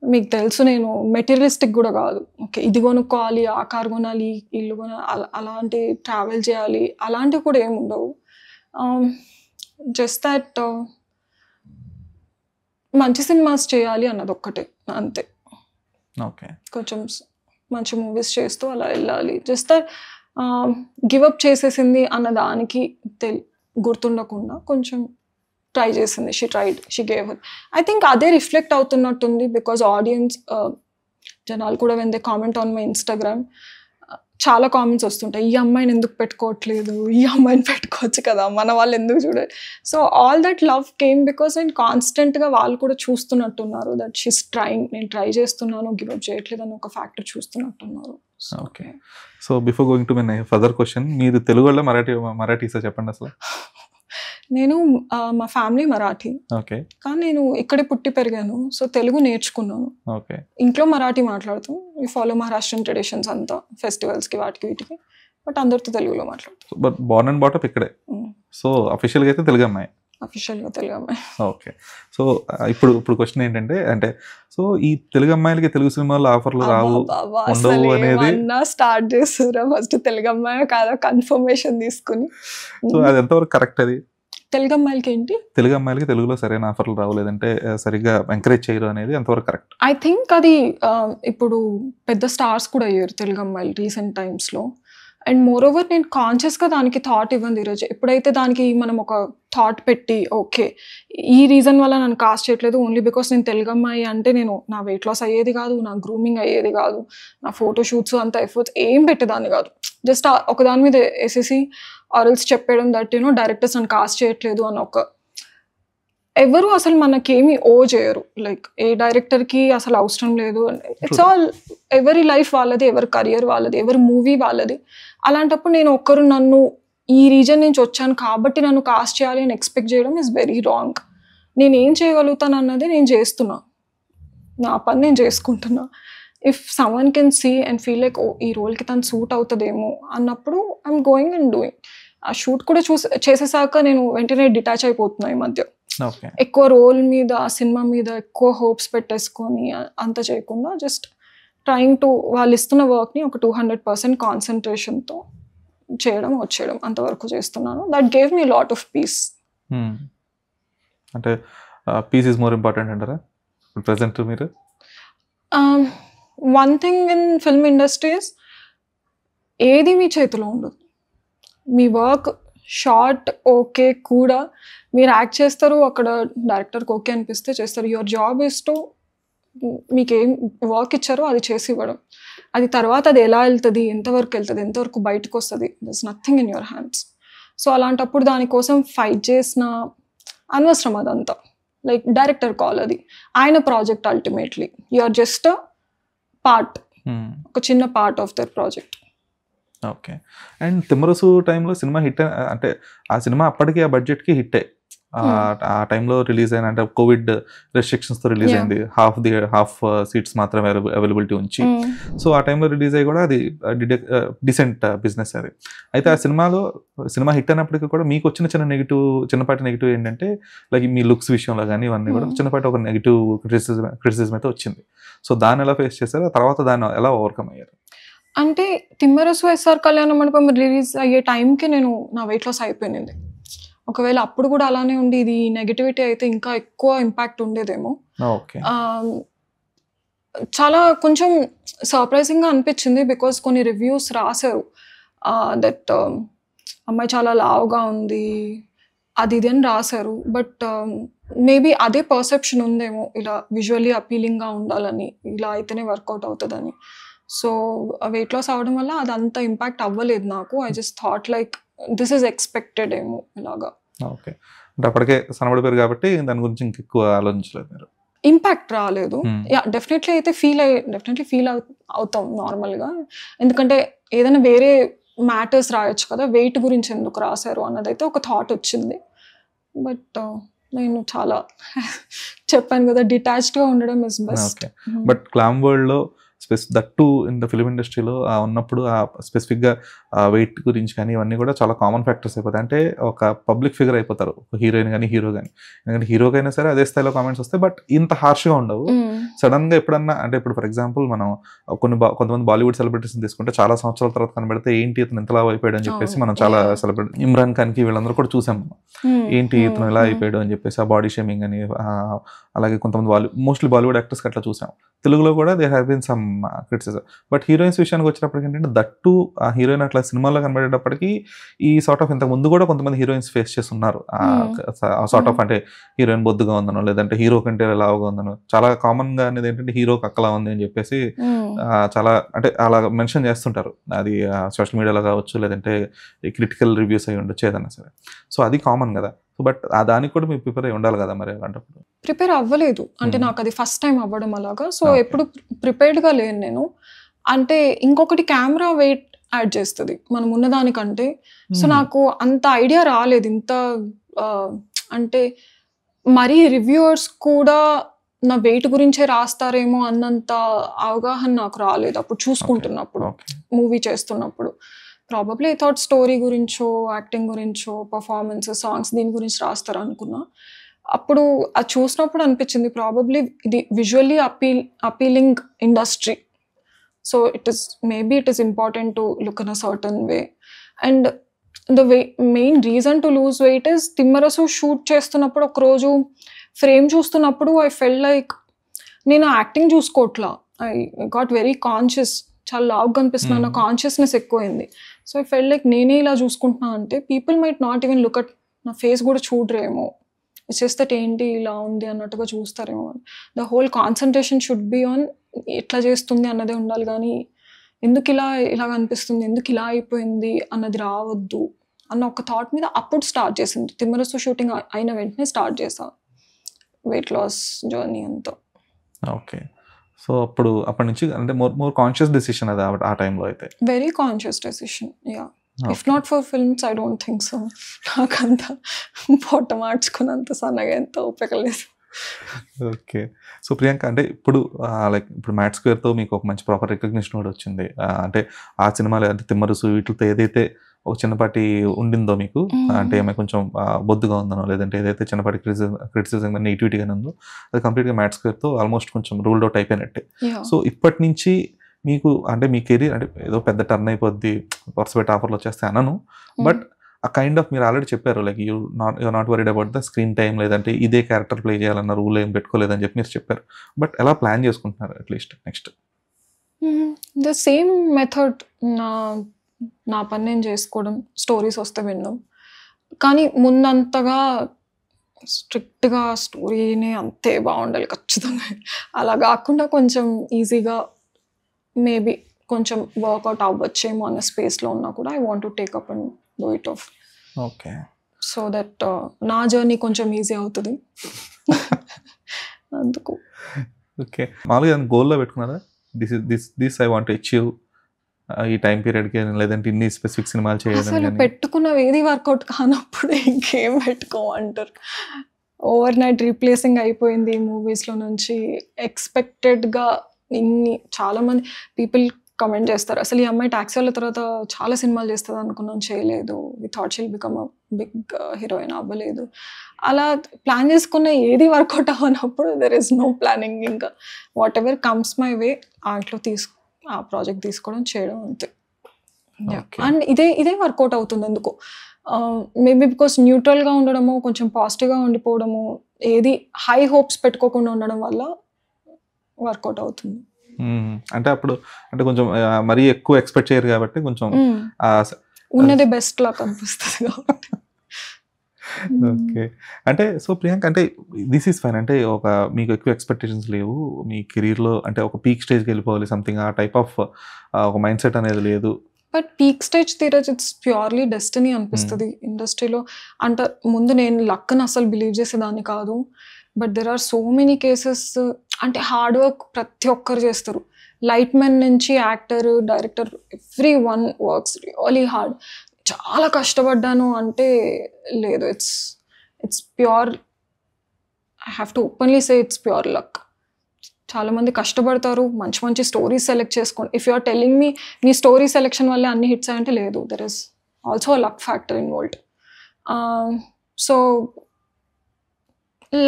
మీకు తెలుసు, నేను మెటీరియలిస్టిక్ కూడా కాదు. ఓకే ఇది కొనుక్కోవాలి, ఆ కార్ కొనాలి, ఇల్లు కొనాలి, అలాంటి ట్రావెల్ చేయాలి అలాంటివి కూడా ఏమి ఉండవు. జస్ట్ దట్ మంచి సినిమాస్ చేయాలి అన్నది ఒక్కటే, అంతే. ఓకే. కొంచెం మంచి మూవీస్ చేస్తూ అలా వెళ్ళాలి. జస్ట్ గివప్ చేసేసింది అన్న దానికి గుర్తుండకుండా కొంచెం ట్రై చేసింది. She gave it. I think అదే రిఫ్లెక్ట్ అవుతున్నట్టుంది. బికాజ్ ఆడియన్స్ జనాలు కూడా when they comment on my Instagram చాలా కామెంట్స్ వస్తుంటాయి, ఈ అమ్మాయిని ఎందుకు పెట్టుకోవట్లేదు, ఈ అమ్మాయిని పెట్టుకోవచ్చు కదా, మన వాళ్ళు ఎందుకు చూడాలి. So all that love came because నేను కాన్స్టెంట్గా వాళ్ళు కూడా చూస్తున్నట్టున్నారు దట్ షీస్ ట్రైంగ్, నేను ట్రై చేస్తున్నాను, గివప్ చేయట్లేదు అని ఒక ఫ్యాక్టర్ చూస్తున్నట్టున్నారు. Okay. So before going to my further question, మీరు తెలుగు వాళ్ళ మరాఠీసా చెప్పండి అసలు? నేను మా ఫ్యామిలీ మరాఠీ. ఓకే. కానీ నేను ఇక్కడే పుట్టి పెరిగాను. సో తెలుగు నేర్చుకున్నాను. ఓకే. ఇంట్లో మరాఠీ మాట్లాడుతాం. ఈ ఫాలో మహారాష్ట్రన్ ట్రెడిషన్స్ అంతా, ఫెస్టివల్స్కి వాటికి వీటికి. బట్ అందరితో తెలుగులో మాట్లాడుతాం. బట్ బోర్న్ అండ్ బాటప్ ఇక్కడే. సో అఫీషియల్గా అయితే తెలుగు అమ్మాయి. అఫీషియల్గా తెలుగు అమ్మాయి. ఓకే. సో ఇప్పుడు క్వశ్చన్ ఏంటంటే, అంటే సో ఈ తెలుగు అమ్మాయిలకి తెలుగు సినిమాల్లో ఆఫర్లు రావు ఉండవు అనేది స్టార్ట్ చేస్తారా? ఫస్ట్ తెలుగు అమ్మాయి కాదా కన్ఫర్మేషన్ తీసుకుని. సో అది ఎంతవరకు కరెక్ట్? అది తెలుగు అమ్మాయిలకి ఏంటి, తెలుగు అమ్మాయిలకి తెలుగులో సరైన ఆఫర్లు రావు, లేదంటే సరిగ్గా ఎంకరేజ్ చేయరు అనేది ఎంతవరకు కరెక్ట్? ఐ థింక్ అది ఇప్పుడు పెద్ద స్టార్స్ కూడా అయ్యారు తెలుగు అమ్మాయిలు రీసెంట్ టైమ్స్లో. అండ్ మోర్ ఓవర్ నేను కాన్షియస్గా దానికి థాట్ ఇవ్వండి ఈరోజు. ఎప్పుడైతే దానికి మనం ఒక థాట్ పెట్టి ఓకే ఈ రీజన్ వల్ల నన్ను కాస్ట్ చేయట్లేదు, ఓన్లీ బికాస్ నేను తెలుగు అమ్మాయి అంటే నేను నా వెయిట్ లాస్ అయ్యేది కాదు, నా గ్రూమింగ్ అయ్యేది కాదు, నా ఫోటో షూట్స్ అంత ఎఫర్ట్స్ ఏం పెట్టేదాన్ని కాదు. జస్ట్ ఒక దాని మీద వేసేసి ఆర్ఎల్స్ చెప్పేయడం దట్ డైరెక్టర్స్ నన్ను కాస్ట్ చేయట్లేదు అని ఎవరు అసలు మనకేమి ఓ చేయరు. లైక్ ఏ డైరెక్టర్కి అసలు అవసరం లేదు. ఇట్స్ ఆల్ ఎవరి లైఫ్ వాళ్ళది, ఎవరి కెరియర్ వాళ్ళది, ఎవరి మూవీ వాళ్ళది. అలాంటప్పుడు నేను ఒక్కరు నన్ను ఈ రీజన్ నుంచి వచ్చాను కాబట్టి నన్ను కాస్ట్ చేయాలి అని ఎక్స్పెక్ట్ చేయడం ఇస్ వెరీ రాంగ్. నేను ఏం చేయగలుగుతాను అన్నది నేను చేస్తున్నా, నా పని నేను చేసుకుంటున్నా. If someone can see and feel like oh ఈ రోల్కి తను సూట్ అవుతుందేమో అన్నప్పుడు ఐఎమ్ గోయింగ్ అండ్ డూయింగ్. ఆ షూట్ కూడా చేసేసాక నేను వెంటనే డిటాచ్ అయిపోతున్నా ఈ మధ్య. ఎక్కువ రోల్ మీద, ఆ సినిమా మీద ఎక్కువ హోప్స్ పెట్టేసుకొని అంత చేయకుండా జస్ట్ ట్రయింగ్ టు వాళ్ళు ఇస్తున్న వర్క్ని ఒక 200% కాన్సన్ట్రేషన్తో చేయడం వచ్చేయడం అంతవరకు చేస్తున్నాను. That gave me lot of piece. అంటే పీస్ ఈజ్ మోర్ ఇంపార్టెంట్ అంటారా ప్రెజెంట్ మీరు? One thing in film industries ఏది మీ చేతిలో ఉండదు. మీ వర్క్ షార్ట్ ఓకే కూడా మీరు యాక్ట్ చేస్తారు, అక్కడ డైరెక్టర్కి ఓకే అనిపిస్తే చేస్తారు. యువర్ జాబ్ ఇస్ టు మీకు ఏం వర్క్ ఇచ్చారో అది చేసి ఇవ్వడం. అది తర్వాత అది ఎలా వెళ్తుంది, ఎంతవరకు వెళ్తుంది, ఎంతవరకు బయటకు వస్తుంది, that's nothing in your hands. So అలాంటప్పుడు దానికోసం ఫైట్ చేసిన అనవసరం అదంతా. లైక్ డైరెక్టర్ కాల్, అది ఆయన project. Ultimately you are just part, ఒక చిన్న part of their project. Okay. And Thimmarusu టైంలో సినిమా హిట్, అంటే ఆ సినిమా అప్పటికి ఆ బడ్జెట్కి హిట్టే. ఆ టైంలో రిలీజ్ అయిన, అంటే కోవిడ్ రెస్ట్రిక్షన్స్తో రిలీజ్ అయింది, హాఫ్ సీట్స్ మాత్రమే అవైలబిలిటీ ఉంచి. సో ఆ టైంలో రిలీజ్ అయ్యి కూడా అది డిసెంట్ బిజినెస్ అది. అయితే ఆ సినిమా హిట్ అయినప్పటికీ కూడా మీకు వచ్చిన చిన్నపాటి నెగిటివ్ ఏంటంటే లైక్ మీ లుక్స్ విషయంలో కానీ ఇవన్నీ కూడా చిన్నపాటి ఒక నెగిటివ్ క్రిటిసిజం అయితే వచ్చింది. సో దాన్ని ఎలా ఫేస్ చేశారు, తర్వాత దాన్ని ఎలా ఓవర్కమ్ అయ్యారు? అంటే 'తిమ్మరసు ఎస్ఆర్ కళ్యాణ మండపం' రిలీజ్ అయ్యే టైంకి నేను నా వెయిట్ లాస్ అయిపోయింది. ఒకవేళ అప్పుడు కూడా అలానే ఉండి ఇది నెగటివిటీ అయితే ఇంకా ఎక్కువ ఇంపాక్ట్ ఉండేదేమో. ఓకే. ఆహ్, చాలా కొంచెం సర్ప్రైజింగ్‌గా అనిపించింది. బికాజ్ కొన్ని రివ్యూస్ రాసారు. దట్ అమ్మాయి చాలా లావుగా ఉంది. అది ఇది అని రాసారు. బట్ మేబీ అదే పర్సెప్షన్ ఉందేమో. ఇలా విజువల్లీ అపీలింగ్‌గా ఉండాలని. ఇలా అయితేనే వర్కౌట్ అవుతదని. సో, వెయిట్ లాస్ అవ్వడం వల్ల అదంత ఇంపాక్ట్ అవ్వలేదు నాకు. I just thought like this is expected ఏమో ఇలాగా. ఓకే. అంటే అప్పటికే సన్నబడిపోయారు కాబట్టి దాని గురించి ఇంకెక్కువ ఆలోచించలేదు మీరు. ఇంపాక్ట్ రాలేదు. యాహ్! డెఫినెట్లీ ఫీల్ అవుతాం నార్మల్‌గా. ఎందుకంటే ఏదైనా వేరే మ్యాటర్స్ రాయొచ్చు కదా! వెయిట్ గురించి ఎందుకు రాసారు అన్నదైతే ఒక థాట్ వచ్చింది. బట్ నేను చాలా చెప్పాను కదా! డిటాచ్డ్‌గా ఉండడం is best. Okay. But glam వరల్డ్‌లో that too in the film ఇండస్ట్రీలో ఉన్నప్పుడు స్పెసిఫిక్‌గా వెయిట్ గురించి కానీ ఇవన్నీ కూడా చాలా కామన్ ఫ్యాక్టర్స్ అయిపోతాయి. అంటే ఒక పబ్లిక్ ఫిగర్ అయిపోతారు. హీరోయిన్ గానీ, హీరో గానీ. ఎందుకంటే హీరోకైనా సరే అదే స్థాయిలో కామెంట్స్ వస్తాయి. బట్ ఇంత హార్ష్‌గా ఉండవు. సడన్‌గా ఎప్పుడన్నా అంటే ఇప్పుడు ఫర్ ఎగ్జాంపుల్ మనం కొంతమంది బాలీవుడ్ సెలబ్రిటీస్‌ని తీసుకుంటే చాలా సంవత్సరాల తర్వాత కనబడితే ఏంటి ఇతను ఇంతలా అయిపోయాడు అని చెప్పేసి మనం చాలా సెలబ్రిటీ ఇమ్రాన్ ఖాన్‌కి వీళ్ళందరూ కూడా చూసాం. ఏంటి ఇతను ఇలా అయిపోయాడు అని చెప్పేసి ఆ బాడీ షేమింగ్ అని అలాగే కొంతమంది మోస్ట్లీ బాలీవుడ్ యాక్టర్స్‌కి అట్లా చూసాం. తెలుగులో కూడా there have been some criticism. But heroines విషయానికి వచ్చినప్పటికి ఏంటంటే దట్టు ఆ హీరోయిన్ అట్లా సినిమాల్లో కనబడేటప్పటికి ఈ సార్ట్ ఆఫ్ ఇంతకు ముందు కూడా కొంతమంది హీరోయిన్స్ ఫేస్ చేసి ఉన్నారు. సార్ట్ ఆఫ్ అంటే హీరోయిన్ బొద్దుగా ఉందనో లేదంటే హీరో కంటే లావుగా ఉందనో చాలా కామన్ గా అనేది ఏంటంటే హీరోకి అక్కలా ఉంది అని చెప్పేసి చాలా అంటే అలా మెన్షన్ చేస్తుంటారు. అది సోషల్ మీడియాలో కావచ్చు లేదంటే క్రిటికల్ రివ్యూస్ అయి ఉండొచ్చు ఏదైనా సరే. సో అది కామన్ కదా. బట్ దానికి కూడా మీరు ప్రిపేర్ అయి ఉండాలి కదా మరి అలాంటప్పుడు. ప్రిపేర్ అవ్వలేదు. అంటే నాకు అది ఫస్ట్ టైం అవ్వడం అలాగా. సో ఎప్పుడు ప్రిపేర్డ్‌గా లేను నేను. అంటే ఇంకొకటి కెమెరా వెయిట్ యాడ్ చేస్తది మనం ఉన్నదానికంటే. సో నాకు అంత ఐడియా రాలేదు. ఇంత అంటే మరీ రివ్యూవర్స్ కూడా నా వెయిట్ గురించే రాస్తారేమో అన్నంత అవగాహన నాకు రాలేదు అప్పుడు చూసుకుంటున్నప్పుడు, మూవీ చేస్తున్నప్పుడు. ప్రాబబ్లీ ఐ థాట్ స్టోరీ గురించో, యాక్టింగ్ గురించో, పర్ఫార్మెన్స్, సాంగ్స్ దీని గురించి రాస్తారు అనుకున్నా. అప్పుడు అది చూసినప్పుడు అనిపించింది ప్రాబబ్లీ ఇది visually appealing industry. So it is important to look in a certain way. And the main reason to lose weight is Thimmarusu shoot చేస్తున్నప్పుడు ఒకరోజు ఫ్రేమ్ చూస్తున్నప్పుడు ఐ ఫెల్ లైక్ నేను యాక్టింగ్ చూసుకోవట్లా. I got very conscious. చాలా లావుగా కనిపిస్తున్నా, నా consciousness ఎక్కువైంది. సో ఐ ఫెల్ లైక్ నేనే ఇలా చూసుకుంటున్నా అంటే people might not even look at నా ఫేస్ కూడా చూడరేమో. ఇట్స్ జస్ట్ దట్ ఏంటి ఇలా ఉంది అన్నట్టుగా చూస్తారేమో. The whole concentration should be on ఎట్లా చేస్తుంది అన్నదే ఉండాలి కానీ ఎందుకు ఇలా అనిపిస్తుంది, ఎందుకు ఇలా అయిపోయింది అన్నది రావద్దు అన్న ఒక థాట్ మీద అప్పుడు స్టార్ట్ చేసింది. తిమ్మరసు షూటింగ్ అయిన వెంటనే స్టార్ట్ చేసా వెయిట్ లాస్ జర్నీ అంతా. ఓకే. సో అప్పటి నుంచి అంటే మోర్ కాన్షియస్ డెసిషన్ అది ఆ టైంలో అయితే. Very conscious decision. Yeah. If not for films I don't think so. నాకంత పొట్ట మార్చుకున్నంత సన్నగా ఎంత ఓపిక లేదు. ఓకే. సో ప్రియాంక అంటే ఇప్పుడు ఇప్పుడు మ్యాట్ స్క్వేర్తో మీకు ఒక మంచి ప్రాపర్ రికగ్నిషన్ కూడా వచ్చింది. అంటే ఆ సినిమాలో అంటే తిమ్మరసు వీటితో ఏదైతే ఒక చిన్నపాటి ఉండిందో మీకు అంటే ఏమైనా కొంచెం బొద్దుగా ఉందనో లేదంటే ఏదైతే చిన్నపాటి క్రిటిసిజం నెగిటివిటీ గానే ఉందో అది కంప్లీట్గా మ్యాట్ స్క్వేర్తో ఆల్మోస్ట్ కొంచెం రూల్డ్ అవుట్ అయిపోయినట్టే. సో ఇప్పటి నుంచి మీకు అంటే మీ కెరీర్ అంటే ఏదో పెద్ద టర్న్ అయిపోద్ది వరుస పెట్టి ఆఫర్లు వచ్చేస్తే అనను. బట్ ఆ కైండ్ ఆఫ్ మీరు ఆల్రెడీ చెప్పారు like you not worried about the screen time లేదంటే ఇదే క్యారెక్టర్ ప్లే చేయాలన్న రూల్ ఏం పెట్టుకోలేదని చెప్పి మీరు చెప్పారు. బట్ ఎలా ప్లాన్ చేసుకుంటున్నారు at least next? The same method. నా పని నేను చేసుకోవడం, స్టోరీస్ వస్తే వినడం. కానీ ముందంతగా స్ట్రిక్ట్గా స్టోరీనే అంతే బాగుండాలి ఖచ్చితంగా అలా కాకుండా కొంచెం ఈజీగా మేబీ కొంచెం వర్కౌట్ అవ్వచ్చేమో అన్న స్పేస్లో ఉన్నా కూడా I want to take up and do it of. Okay. So that నా జర్నీ కొంచెం ఈజీ అవుతుంది అందుకు. ఓకే. మామూలుగా గోల్లో పెట్టుకున్నారా దిస్ ఐ వాంట్ అచీవ్ ఈ టైం పీరియడ్కి లేదంటే ఇన్ని స్పెసిఫిక్ సినిమాలు చేయడం? అసలు పెట్టుకున్నవి ఏది వర్కౌట్ కానప్పుడు ఇంకేం పెట్టుకోమంటారు. ఓవర్ నైట్ రీప్లేసింగ్ అయిపోయింది ఈ మూవీస్లో నుంచి. ఎక్స్పెక్టెడ్గా చాలామంది పీపుల్ కమెంట్ చేస్తారు అసలు ఈ అమ్మాయి టాక్సీ వాళ్ళ తర్వాత చాలా సినిమాలు చేస్తుంది అనుకున్నాం, చేయలేదు. We thought she'll become a big heroine, అవ్వలేదు. అలా ప్లాన్ చేసుకున్న ఏది వర్కౌట్ అవ్వనప్పుడు దెర్ ఇస్ నో ప్లానింగ్. ఇంకా whatever comes my way ఆటలో ఆ ప్రాజెక్ట్ తీసుకోవడం చేయడం అంతే. Okay. అండ్ ఇదే వర్కౌట్ అవుతుంది ఎందుకు మేబీ బికాస్ న్యూట్రల్గా ఉండడము, కొంచెం పాజిటివ్గా ఉండిపోవడము, ఏది హై హోప్స్ పెట్టుకోకుండా ఉండడం వల్ల వర్కౌట్ అవుతుంది. అంటే అప్పుడు అంటే కొంచెం మరీ ఎక్కువ ఎక్స్పెక్ట్ చేయరు కాబట్టి కొంచెం ఉన్నదే బెస్ట్ లా కనిపిస్తుంది కాబట్టి. ఓకే. అంటే సో ప్రియాంక అంటే దిస్ ఈస్ ఫైన్. అంటే మీకు ఎక్కువ ఎక్స్పెక్టేషన్స్ లేవు మీ కెరీర్లో, అంటే ఒక పీక్ స్టేజ్కి వెళ్ళిపోవాలి సంథింగ్ ఆ టైప్ ఆఫ్ ఒక మైండ్ సెట్ అనేది లేదు. But peak stage Dheeraj it's purely destiny అనిపిస్తుంది ఇండస్ట్రీలో. అంటే ముందు నేను లక్ని అసలు బిలీవ్ చేసేదాన్ని కాదు. But there are so many cases. అంటే హార్డ్ వర్క్ ప్రతి ఒక్కరు చేస్తారు. లైట్ మ్యాన్ నుంచి actor, director, every one works really hard. చాలా కష్టపడ్డాను అంటే లేదు, it's pure, I have to openly say it's pure luck. చాలామంది కష్టపడతారు, మంచి మంచి స్టోరీస్ సెలెక్ట్ చేసుకోండి. ఇఫ్ యు ఆర్ టెల్లింగ్ మీ స్టోరీ సెలెక్షన్ వల్లే అన్ని హిట్స్ అయ్యంటే లేదు, there is also luck factor involved. So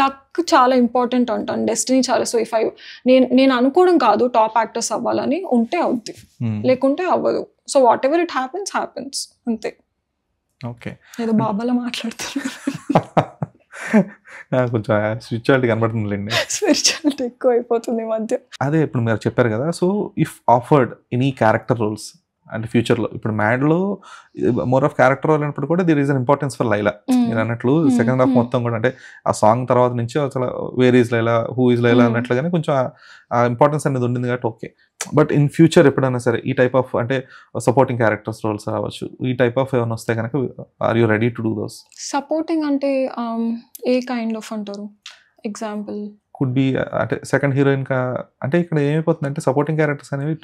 luck చాలా ఇంపార్టెంట్ అంటాను, డెస్టినీ చాలా. సో ఇఫ్ నేను అనుకోవడం కాదు టాప్ యాక్టర్స్ అవ్వాలని, ఉంటే అవుద్ది, లేకుంటే అవ్వదు. So what ever it happens అంతే. ఓకే. ఏదో బాబాలా మాట్లాడుతారు. కొంచెం స్పిరిచువాలిటీ కనబడుతుందిలేండి. స్పిరిచువాలిటీ ఎక్కువ అయిపోతుంది ఈ మధ్య. అదే ఇప్పుడు మీరు చెప్పారు కదా, so if offered any character roles అంటే ఫ్యూచర్లో, ఇప్పుడు మ్యాడ్లో మోర్ ఆఫ్ క్యారెక్టర్ రోల్ అయినప్పుడు కూడా there is an importance for Laila. మీరు అన్నట్లు సెకండ్ హాఫ్ మొత్తం కూడా అంటే ఆ సాంగ్ తర్వాత నుంచి అసలు where is Laila, who is Laila అన్నట్లుగానే కొంచెం ఆ ఇంపార్టెన్స్ అనేది ఉండింది కాబట్టి ఓకే. బట్ ఇన్ ఫ్యూచర్ ఎప్పుడైనా సరే ఈ టైప్ ఆఫ్ అంటే సపోర్టింగ్ క్యారెక్టర్స్ రోల్స్ రావచ్చు, ఈ టైప్ ఆఫ్ ఏమైనా వస్తే కనుక are you ready to do those? Supporting అంటే ఏ కైండ్ ఆఫ్ అంటారు? ఎగ్జాంపుల్ కుడ్ బి అంటే సెకండ్ హీరోయిన్ కా, అంటే ఇక్కడ ఏమైపోతుందంటే సపోర్టింగ్ క్యారెక్టర్స్ అనేవి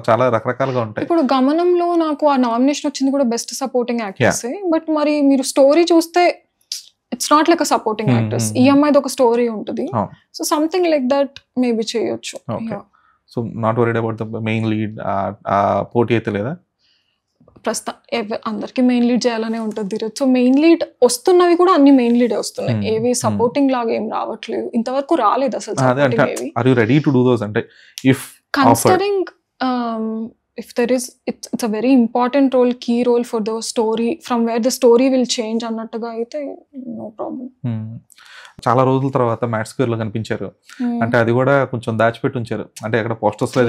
చాలా రకరకాలుగా ఉంటాయి. ఇప్పుడు గమనంలో నాకు ఆ నామినేషన్ వచ్చింది కూడా బెస్ట్ సపోర్టింగ్ యాక్టర్స్. బట్ మరి మీరు స్టోరీ చూస్తే it's not like a supporting actors. ఈ అమ్మాయిది ఒక స్టోరీ ఉంటుంది, so something like that maybe చేయొచ్చు. So not worried about the main lead, పోటీ అయితే లేదా? ప్రస్తుతం అందరికి మెయిన్ లీడ్ చేయాలనే ఉంటుంది. సో మెయిన్ లీడ్ వస్తున్నవి కూడా అన్ని మెయిన్ లీడే వస్తున్నాయి, ఏవి సపోర్టింగ్ లాగా ఏం రావట్లేదు, ఇంతవరకు రాలేదు అసలు. Are you ready to do those? అంటే if considering if there is it's a very important role, key role for the story, from where the story will change అన్నట్టుగా అయితే నో ప్రాబ్లం. చాలా రోజుల తర్వాత మ్యాట్ స్క్వేర్ లో కనిపించారు, అంటే అది కూడా కొంచెం దాచిపెట్టి ఉంచారు. అంటే అక్కడ పోస్టర్స్ లో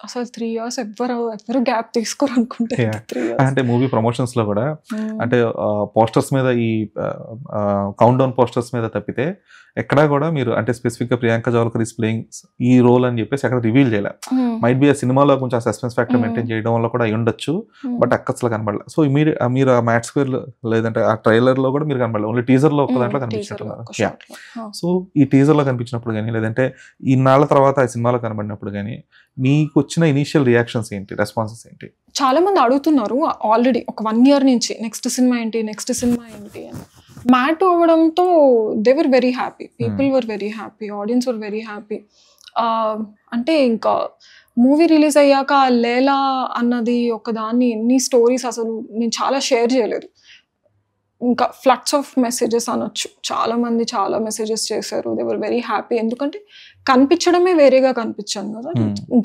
అసలు 3 years ఎవరు గ్యాప్ తీసుకోరు అనుకుంటే. అంటే మూవీ ప్రమోషన్స్ లో కూడా అంటే పోస్టర్స్ మీద ఈ కౌంట్ డౌన్ పోస్టర్స్ మీద తప్పితే ఎక్కడా కూడా మీరు అంటే స్పెసిఫిక్ గా ప్రియాంక జోల్కర్ ఈస్ ప్లేయింగ్ ఈ రోల్ అని చెప్పేసి అక్కడ రివీల్ చేయలే. మైట్ బి ఆ సినిమాలో కొంచెం సస్పెన్స్ ఫ్యాక్టర్ మెయింటైన్ చేయడం వల్ల కూడా అయి ఉండొచ్చు, బట్ అక్కసలు కనబడలే. సో మీరు ఆ మ్యాట్ స్క్వేర్ లేదంటే ఆ ట్రైలర్ లో కూడా మీరు కనబడలేదు, ఓన్లీ టీజర్ లో ఒక దాంట్లో కనిపించినట్టున్నారు. సో ఈ టీజర్ లో కనిపించినప్పుడు కానీ లేదంటే ఇన్నాళ్ళ తర్వాత ఆ సినిమాలో కనబడినప్పుడు కానీ మీకు వచ్చిన ఇనీషియల్ రియాక్షన్స్ ఏంటి, రెస్పాన్సెస్ ఏంటి? చాలా మంది అడుగుతున్నారు ఆల్రెడీ ఒక 1 year నుంచి నెక్స్ట్ సినిమా ఏంటి అని. మ్యాట్ అవ్వడంతో they were very happy, people were very happy, audience were very happy. అంటే ఇంకా మూవీ రిలీజ్ అయ్యాక లేలా అన్నది ఒకదాన్ని ఎన్ని స్టోరీస్ అసలు నేను చాలా షేర్ చేయలేదు. ఇంకా ఫ్లడ్స్ ఆఫ్ మెసేజెస్ అనొచ్చు, చాలా మంది చాలా మెసేజెస్ చేశారు. దే వర్ వెరీ హ్యాపీ, ఎందుకంటే కనిపించడమే వేరేగా కనిపించాను కదా.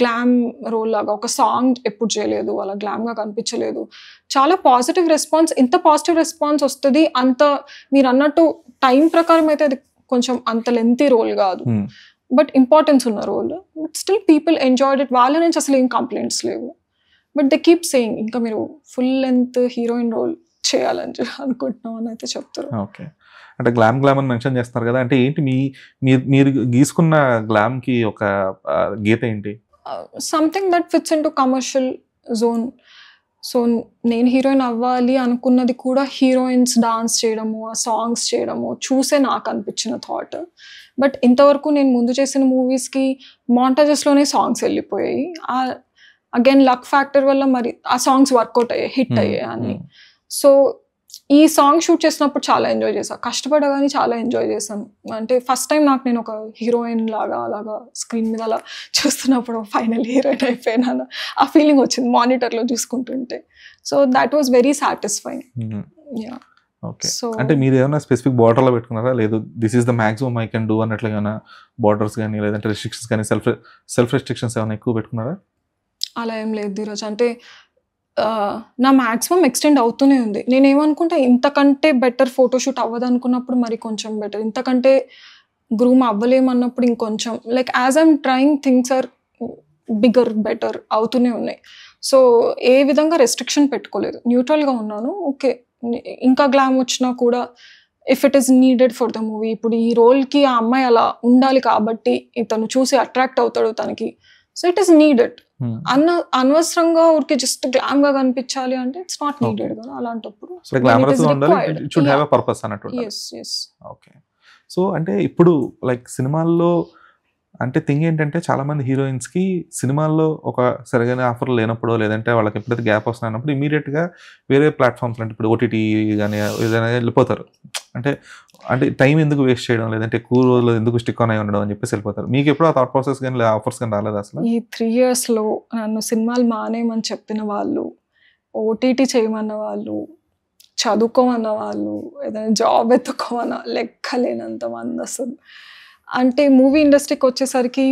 గ్లామ్ రోల్ లాగా ఒక సాంగ్ ఎప్పుడు చేయలేదు, అలా గ్లామ్గా కనిపించలేదు. చాలా పాజిటివ్ రెస్పాన్స్. ఇంత పాజిటివ్ రెస్పాన్స్ వస్తుంది అంత మీరు అన్నట్టు టైం ప్రకారం అయితే అది కొంచెం అంత లెంతీ రోల్ కాదు, బట్ ఇంపార్టెన్స్ ఉన్న role. But still people enjoyed it. వాళ్ళ నుంచి అసలు ఏం కంప్లైంట్స్ లేవు. బట్ దే కీప్ సేయింగ్ ఇంకా మీరు ఫుల్ లెంత్ హీరోయిన్ రోల్ చేయాలని అనుకుంటున్నాం అని అయితే చెప్తారు. ఓకే. అంటే గ్లామ్ అని మెన్షన్ చేస్తున్నారు కదా, అంటే ఏంటి మీరు గీసుకున్న గ్లామ్ కి ఒక గీత ఏంటి? Something that fits in to commercial zone. So నేను హీరోయిన్ అవ్వాలి అనుకున్నది కూడా హీరోయిన్స్ డాన్స్ చేయడము, ఆ సాంగ్స్ చేయడము చూసే నాకు అనిపించిన థాట్. బట్ ఇంతవరకు నేను ముందు చేసిన మూవీస్కి మాంటాజెస్లోనే సాంగ్స్ వెళ్ళిపోయాయి. అగైన్ లక్ ఫ్యాక్టర్ వల్ల మరి ఆ సాంగ్స్ వర్కౌట్ అయ్యాయి, హిట్ అయ్యాయి అన్ని. సో ఈ సాంగ్ షూట్ చేసినప్పుడు చాలా ఎంజాయ్ చేశాను, కష్టపడగానే చాలా ఎంజాయ్ చేశాను. అంటే ఫస్ట్ టైం నాకు నేను ఒక హీరోయిన్ లాగా అలాగా స్క్రీన్ మీద అలా చూస్తున్నప్పుడు ఫైనల్ హీరోయిన్ అయిపోయినా ఆ ఫీలింగ్ వచ్చింది మానిటర్లో చూసుకుంటుంటే. So that was very satisfying. So అంటే మీరు ఏమైనా స్పెసిఫిక్ బార్డర్లో పెట్టుకున్నారా, లేదు this is the maximum I can do అన్నట్లుగా బార్డర్స్ కానీ లేదంటే రెస్ట్రిక్షన్స్ కానీ సెల్ఫ్ రెస్ట్రిక్షన్స్ ఏమైనా ఎక్కువ పెట్టుకున్నారా? అలా ఏం లేదు ధీరజ్. అంటే నా మాక్సిమం ఎక్స్టెండ్ అవుతూనే ఉంది. నేనేమనుకుంటా ఇంతకంటే బెటర్ ఫోటోషూట్ అవ్వదనుకున్నప్పుడు మరి కొంచెం బెటర్. ఇంతకంటే గ్రూమ్ అవ్వలేమన్నప్పుడు ఇంకొంచెం like as I'm trying things are bigger, better అవుతూనే ఉన్నాయి. సో, ఏ విధంగా రెస్ట్రిక్షన్ పెట్టుకోలేదు. న్యూట్రల్‌గా ఉన్నాను. ఓకే. ఇంకా గ్లామ్ వచ్చినా కూడా if it is needed for the movie. ఇప్పుడు ఈ రోల్‌కి ఆ అమ్మాయి అలా ఉండాలి కాబట్టి ఇతను చూసి అట్రాక్ట్ అవుతాడు తనకి. So, it is needed. అనవసరంగా ఊరికే జస్ట్ గ్లామ్‌గా కనిపించాలి అంటే ఇట్స్ నాట్ నీడెడ్ కదా! అలాంటప్పుడు. సో, గ్లామరస్‌గా ఉండాలి. It should have a purpose అన్నట్టు ఉండాలి. యెస్. ఓకే. సో, అంటే ఇప్పుడు లైక్ సినిమాల్లో అంటే థింగ్ ఏంటంటే చాలామంది హీరోయిన్స్‌కి సినిమాల్లో ఒక సరైన ఆఫర్ లేనప్పుడో, లేదంటే వాళ్ళకి ఎప్పుడైతే గ్యాప్ వస్తుందన్నప్పుడు ఇమ్మీడియేట్‌గా వేరే ప్లాట్‌ఫామ్స్‌లో అంటే ఇప్పుడు ఓటీటీ గాని ఏదైనా వెళ్ళిపోతారు. అంటే అంటే టైం ఎందుకు వేస్ట్ చేయడం, లేదంటే ఎక్కువ రోజులు ఎందుకు స్టిక్ ఆన్ అయ్యి ఉండడం అని చెప్పేసి వెళ్ళిపోతారు. మీకు ఎప్పుడు ఆ థాట్ ప్రాసెస్ గాని ఆఫర్స్ గాని రాలేదా అసలు? ఈ 3 ఇయర్స్‌లో నన్ను సినిమాలు మానేయమని చెప్పిన వాళ్ళు, ఓటీటీ చేయమన్న వాళ్ళు, చదువుకోమన్న వాళ్ళు, ఏదైనా జాబ్ వెతుక్కోమన్న లెక్కలేనంత మంది అసలు. అంటే మూవీ ఇండస్ట్రీకి వచ్చేసరికి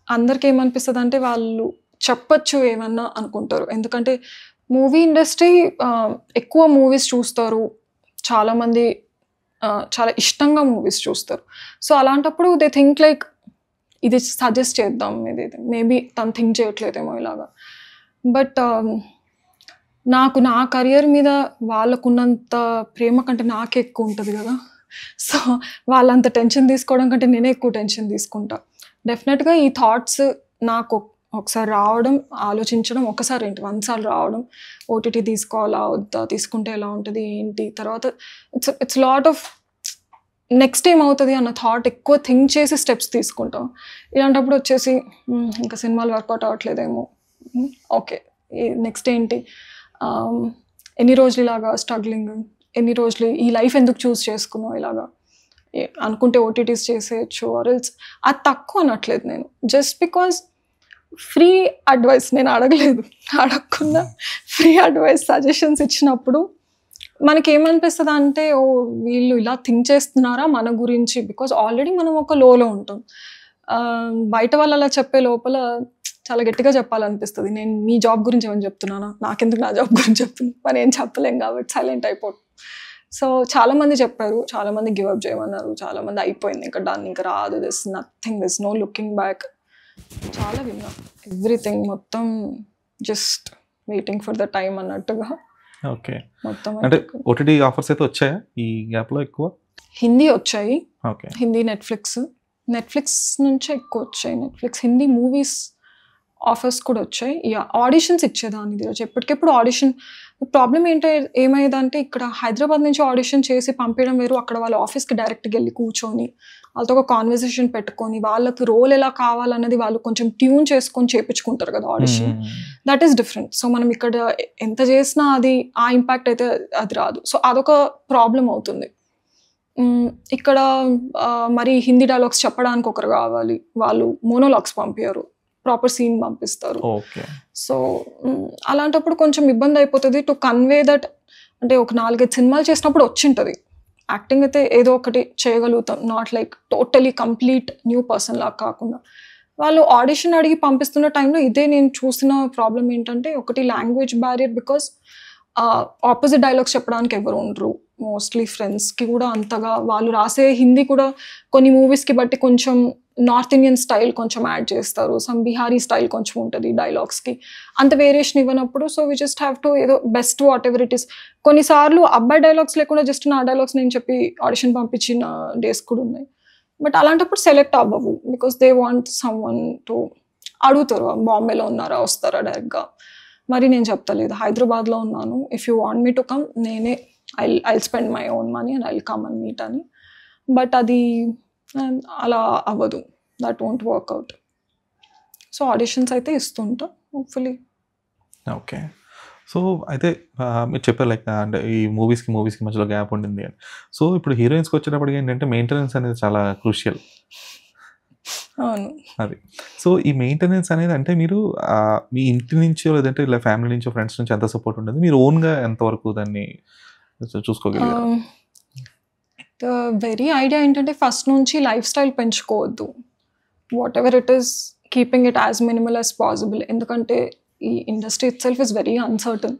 అందరికి ఏమనిపిస్తదంటే వాళ్ళు చెప్పొచ్చు ఏమన్నా అనుకుంటారు. ఎందుకంటే మూవీ ఇండస్ట్రీ ఎక్కువ మూవీస్ చూస్తారు. చాలామంది చాలా ఇష్టంగా మూవీస్ చూస్తారు. సో, అలాంటప్పుడు దే థింక్ లైక్ ఇది సజెస్ట్ చేద్దాం. ఇది మేబీ తను థింక్ చేయట్లేదేమో ఇలాగా. బట్ నాకు నా కెరియర్ మీద వాళ్ళకున్నంత ప్రేమ కంటే నాకే ఎక్కువ ఉంటది గదా! సో, వాళ్ళంత టెన్షన్ తీసుకోవడం కంటే నేనే ఎక్కువ టెన్షన్ తీసుకుంటా. డెఫినెట్‌గా ఈ థాట్స్ నాకు ఒకసారి రావడం, ఆలోచించడం ఒకసారి ఏంటి 100 సార్లు రావడం. ఓటీటీ తీసుకోవాలా? వద్దా? తీసుకుంటే ఎలా ఉంటది? ఏంటి? తర్వాత ఇట్స్ లాట్ ఆఫ్ నెక్స్ట్ ఏమవుతది అన్న థాట్ ఎక్కువ థింక్ చేసి స్టెప్స్ తీసుకుంటాం. ఇలాంటప్పుడు వచ్చేసి ఇంకా సినిమాలు వర్కౌట్ అవ్వట్లేదేమో. ఓకే. నెక్స్ట్ ఏంటి? ఎన్ని రోజులు ఇలాగా స్ట్రగ్లింగ్, ఎన్ని రోజులు ఈ లైఫ్ ఎందుకు చూస్ చేసుకున్నావు ఇలాగా? అనుకుంటే ఓటీటీస్ చేసేయచ్చు ఆర్ ఎల్స్ అది తక్కువ అనట్లేదు నేను. జస్ట్ బికాజ్ ఫ్రీ అడ్వైస్ నేను అడగలేదు. అడగకుండా ఫ్రీ అడ్వైస్ సజెషన్స్ ఇచ్చినప్పుడు మనకేమనిపిస్తది అంటే, ఓహ్! వీళ్ళు ఇలా థింక్ చేస్తున్నారా మన గురించి? బికాజ్ ఆల్రెడీ మనం ఒక లోలో ఉంటాం. బయట వాళ్ళు అలా చెప్పే లోపల చాలా గట్టిగా చెప్పాలనిపిస్తది. నేను మీ జాబ్ గురించి ఏమైనా చెప్తున్నానా? నాకెందుకు నా జాబ్ గురించి చెప్తున్నా? మనం ఏం చెప్పలేం కాబట్టి సైలెంట్ అయిపోతాం. సో, చాలామంది చెప్పారు. చాలామంది గివ్ అప్ చేయమన్నారు. చాలామంది అయిపోయింది ఇంకా డన్ ఇంకా రాదు. This nothing, this no looking back. చాలా విన్నా. ఎవ్రీథింగ్ మొత్తం just waiting for the time అన్నట్టుగా. ఓకే. మొత్తం అంటే ఓటీటీ ఆఫర్స్ అయితే వచ్చాయా ఈ గ్యాప్‌లో ఎక్కువ? హిందీ వచ్చాయి. ఓకే. హిందీ నెట్‌ఫ్లిక్స్ నుంచే ఎక్కువ వచ్చాయి. నెట్‌ఫ్లిక్స్ హిందీ మూవీస్ ఆఫర్స్ కూడా వచ్చాయి. ఆడిషన్స్ ఇచ్చేదాన్ని ఈరోజు ఎప్పటికెప్పుడు ఆడిషన్. ప్రాబ్లమ్ ఏమయ్యేదంటే ఇక్కడ హైదరాబాద్ నుంచి ఆడిషన్ చేసి పంపించడం వేరు. అక్కడ వాళ్ళ ఆఫీస్‌కి డైరెక్ట్‌గా వెళ్ళి కూర్చొని వాళ్ళతో ఒక కాన్వర్సేషన్ పెట్టుకొని వాళ్ళకి రోల్ ఎలా కావాలన్నది వాళ్ళు కొంచెం ట్యూన్ చేసుకొని చేపించుకుంటారు కదా audition. That is different. So, మనం ఇక్కడ ఎంత చేసినా అది ఆ ఇంపాక్ట్ అయితే అది రాదు. సో, అదొక ప్రాబ్లమ్ అవుతుంది. ఇక్కడ మరి హిందీ డైలాగ్స్ చెప్పడానికి ఒకరు కావాలి. వాళ్ళు మోనోలాగ్స్ పంపియరు. ప్రాపర్ సీన్ పంపిస్తారు. ఓకే. సో, అలాంటప్పుడు కొంచెం ఇబ్బంది అయిపోతది టు కన్వే దట్. అంటే ఒక 4, 5 సినిమాలు చేసినప్పుడు వచ్చింటది. యాక్టింగ్ అయితే ఏదో ఒకటి చేయగలుగుతాం. Not like totally complete new person లాగా కాకుండా. వాళ్ళు ఆడిషన్ అడిగి పంపిస్తున్న టైంలో ఇదే నేను చూసిన ప్రాబ్లమ్ ఏంటంటే, ఒకటి language barrier. Because opposite dialogues చెప్పడానికి ఎవరు ఉండరు. మోస్ట్లీ ఫ్రెండ్స్‌కి కూడా అంతగా వాళ్ళు రాసే హిందీ కూడా కొన్ని మూవీస్‌కి బట్టి కొంచెం నార్త్ ఇండియన్ స్టైల్ కొంచెం యాడ్ చేస్తారు. సమ్ బిహారీ స్టైల్ కొంచెం ఉంటుంది డైలాగ్స్‌కి. అంత వేరియేషన్ ఇవ్వనప్పుడు so, we just have to ఏదో best whatever it is. కొన్నిసార్లు అబ్బాయి డైలాగ్స్ లేకుండా జస్ట్ నా డైలాగ్స్ నేను చెప్పి ఆడిషన్ పంపించిన డేస్ కూడా ఉన్నాయి. బట్ అలాంటప్పుడు సెలెక్ట్ అవ్వవు. Because they want someone to అడుగుతారు. బాంబేలో ఉన్నారా? వస్తారా డైరెక్ట్‌గా? మరి నేను చెప్తలేదు. హైదరాబాద్‌లో ఉన్నాను. If you want me to come నేనే I'll spend my own money and I'll come and meet అని. బట్ అది అలా అవ్వదు. That won't work out. So, auditions అయితే ఇస్తుంటా హోప్‌ఫుల్లీ. ఓకే. సో, అయితే మీరు చెప్పారు లైక్ అంటే ఈ మూవీస్‌కి మధ్యలో గ్యాప్ ఉండింది అని. సో, ఇప్పుడు హీరోయిన్స్‌కి వచ్చేటప్పటికి ఏంటంటే మెయింటెనెన్స్ అనేది చాలా క్రూషియల్. అవును. అది. సో, ఈ మెయింటెనెన్స్ అనేది అంటే మీరు మీ ఇంటి నుంచో లేదంటే ఇలా ఫ్యామిలీ నుంచో, ఫ్రెండ్స్ నుంచి ఎంత సపోర్ట్ ఉండేది? మీరు ఓన్‌గా ఎంతవరకు దాన్ని చూసుకోగలిగారు? ద వెరీ ఐడియా ఏంటంటే ఫస్ట్ నుంచి లైఫ్ స్టైల్ పెంచుకోవద్దు. Whatever it is keeping it as minimal as possible. ఎందుకంటే ఈ industry itself is very uncertain.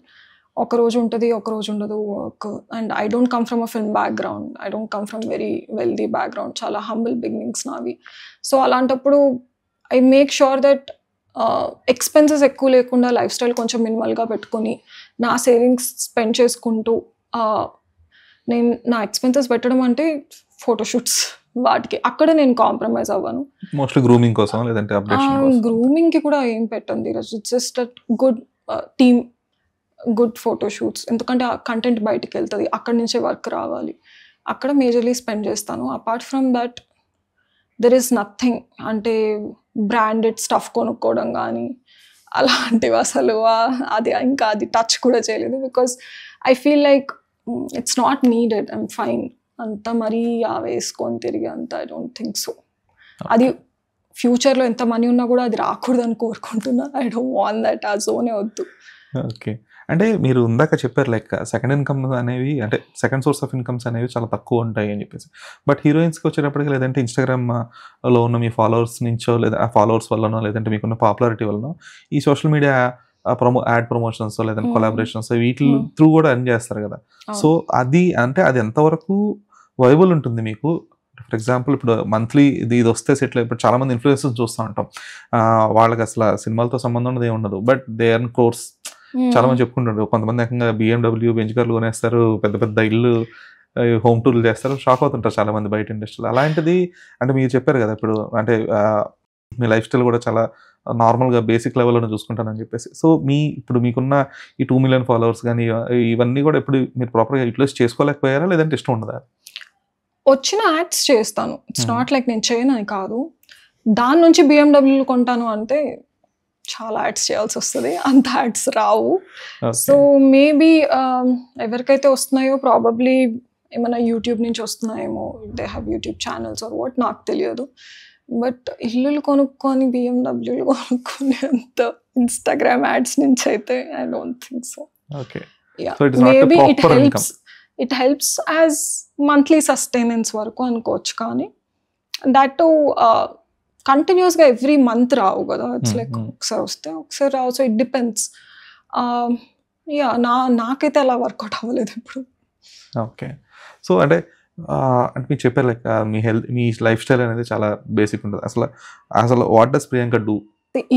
ఒక రోజు ఉంటుంది, ఒక రోజు ఉండదు work. And I don't come from a film background, I don't come from very wealthy background, చాలా humble beginnings నావి. సో అలాంటప్పుడు I make sure that expenses ఎక్కువ లేకుండా లైఫ్ స్టైల్ కొంచెం మినిమల్గా పెట్టుకొని నా సేవింగ్స్ స్పెండ్ చేసుకుంటూ నేను నా ఎక్స్పెన్సెస్ పెట్టడం అంటే ఫోటోషూట్స్ వాటికి అక్కడ నేను కాంప్రమైజ్ అవ్వను. మోస్ట్లీ గ్రూమింగ్ కోసం లేదంటే గ్రూమింగ్కి కూడా ఏం పెట్టండి, it's just good team, good photoshoots. ఎందుకంటే ఆ కంటెంట్ బయటికి వెళ్తుంది, అక్కడి నుంచే వర్క్ రావాలి. అక్కడ మేజర్లీ స్పెండ్ చేస్తాను. Apart from that there is nothing. అంటే బ్రాండెడ్ స్టఫ్ కొనుక్కోవడం కానీ అలాంటివి అసలు అది టచ్ కూడా చేయలేదు. Because I feel like it's not needed, I'm fine. అంత మరీ వేసుకొని తిరిగి అంత ఐ డోంట్ థింక్ సో. అది ఫ్యూచర్లో ఎంత మనీ ఉన్నా కూడా అది రాకూడదని కోరుకుంటున్నా. ఐ డోంట్ వాంట్ దట్, ఆ జోనే వద్దు. ఓకే. అంటే మీరు ఇందాక చెప్పారు లైక్ సెకండ్ ఇన్కమ్ అనేవి, అంటే సెకండ్ సోర్స్ ఆఫ్ ఇన్కమ్స్ అనేవి చాలా తక్కువ ఉంటాయి అని చెప్పేసి. బట్ హీరోయిన్స్కి వచ్చేటప్పటికి లేదంటే ఇన్స్టాగ్రామ్లో ఉన్న మీ ఫాలోవర్స్ నుంచో లేదా ఆ ఫాలోవర్స్ వల్లనో లేదంటే మీకున్న పాపులారిటీ వల్లనో ఈ సోషల్ మీడియా యాడ్ ప్రమోషన్స్ లేదంటే కొలాబరేషన్స్ వీటి త్రూ కూడా ఎర్న్ చేస్తారు కదా. సో అది అంటే అది ఎంతవరకు వైబుల్ ఉంటుంది మీకు? ఫర్ ఎగ్జాంపుల్ ఇప్పుడు మంత్లీ ఇది వస్తే సెటిల్. ఇప్పుడు చాలా మంది ఇన్ఫ్లుయెన్సర్స్ చూస్తూ ఉంటాం, వాళ్ళకి అసలు సినిమాలతో సంబంధం ఉన్నది ఉండదు, బట్ దే ఎర్న్ కోర్స్. చాలా మంది చెప్పుకుంటారు, కొంతమంది ఏకంగా BMW బెంచ్ కార్లు కొనేస్తారు, పెద్ద పెద్ద ఇల్లు హోమ్ టూర్లు చేస్తారు, షాక్ అవుతుంటారు చాలా మంది బయట ఇండస్ట్రీలో. అలాంటిది అంటే మీరు చెప్పారు కదా ఇప్పుడు, అంటే మీ లైఫ్ స్టైల్ కూడా చాలా నార్మల్గా బేసిక్ లెవెల్లో చూసుకుంటానని చెప్పేసి. సో ఇప్పుడు మీకున్న ఈ 2 million ఫాలోవర్స్ కానీ ఇవన్నీ కూడా ఇప్పుడు మీరు ప్రాపర్గా యూటిలైజ్ చేసుకోలేకపోయారా లేదంటే ఇష్టం ఉండదా? వచ్చిన యాడ్స్ చేస్తాను, ఇట్స్ నాట్ లైక్ నేను చేయను అని కాదు. దాని నుంచి BMW కొంటాను అంటే చాలా యాడ్స్ చేయాల్సి వస్తుంది, అంత యాడ్స్ రావు. సో మేబీ ఎవరికైతే వస్తున్నాయో ప్రాబబ్లీ ఏమైనా యూట్యూబ్ నుంచి వస్తున్నాయేమో, they have YouTube channels or what, నాకు తెలియదు. బట్ ఇల్లులు కొనుక్కొని BMWలు కొనుక్కొని అంత ఇన్స్టాగ్రామ్ యాడ్స్ నుంచి అయితే I don't think so. Maybe it helps as monthly sustenance వరకు అనుకోవచ్చు, కానీ దట్ కంటిన్యూస్గా ఎవ్రీ మంత్ రావు కదా. ఇట్స్ లైక్ ఒకసారి వస్తే ఒకసారి రావు. So it depends. నాకైతే అలా వర్కౌట్ అవ్వలేదు ఇప్పుడు. ఓకే. సో అంటే మీరు చెప్పారు లైక్ మీ లైఫ్ స్టైల్ అనేది చాలా బేసిక్ ఉంటుంది. అసలు what does Priyanka do?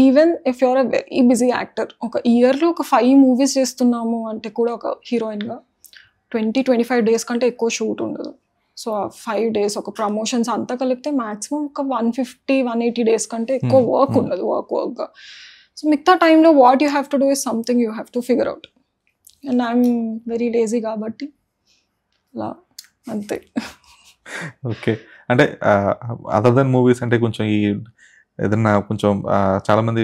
Even if you're a very busy actor, ఒక ఇయర్లో ఒక 5 movies చేస్తున్నాము అంటే కూడా ఒక హీరోయిన్గా 20-25 days కంటే ఎక్కువ షూట్ ఉండదు. సో 5 days ఒక ప్రమోషన్స్ అంతా కలిపితే మ్యాక్సిమం ఒక 150-180 days కంటే ఎక్కువ వర్క్ ఉండదు వర్క్గా. సో మిగతా టైంలో what you have to do is something you have to figure out. And I'm very lazy కాబట్టి అలా అంతే. ఓకే. అంటే అదర్ దెన్ మూవీస్ అంటే కొంచెం ఈ ఏదన్నా కొంచెం చాలా మంది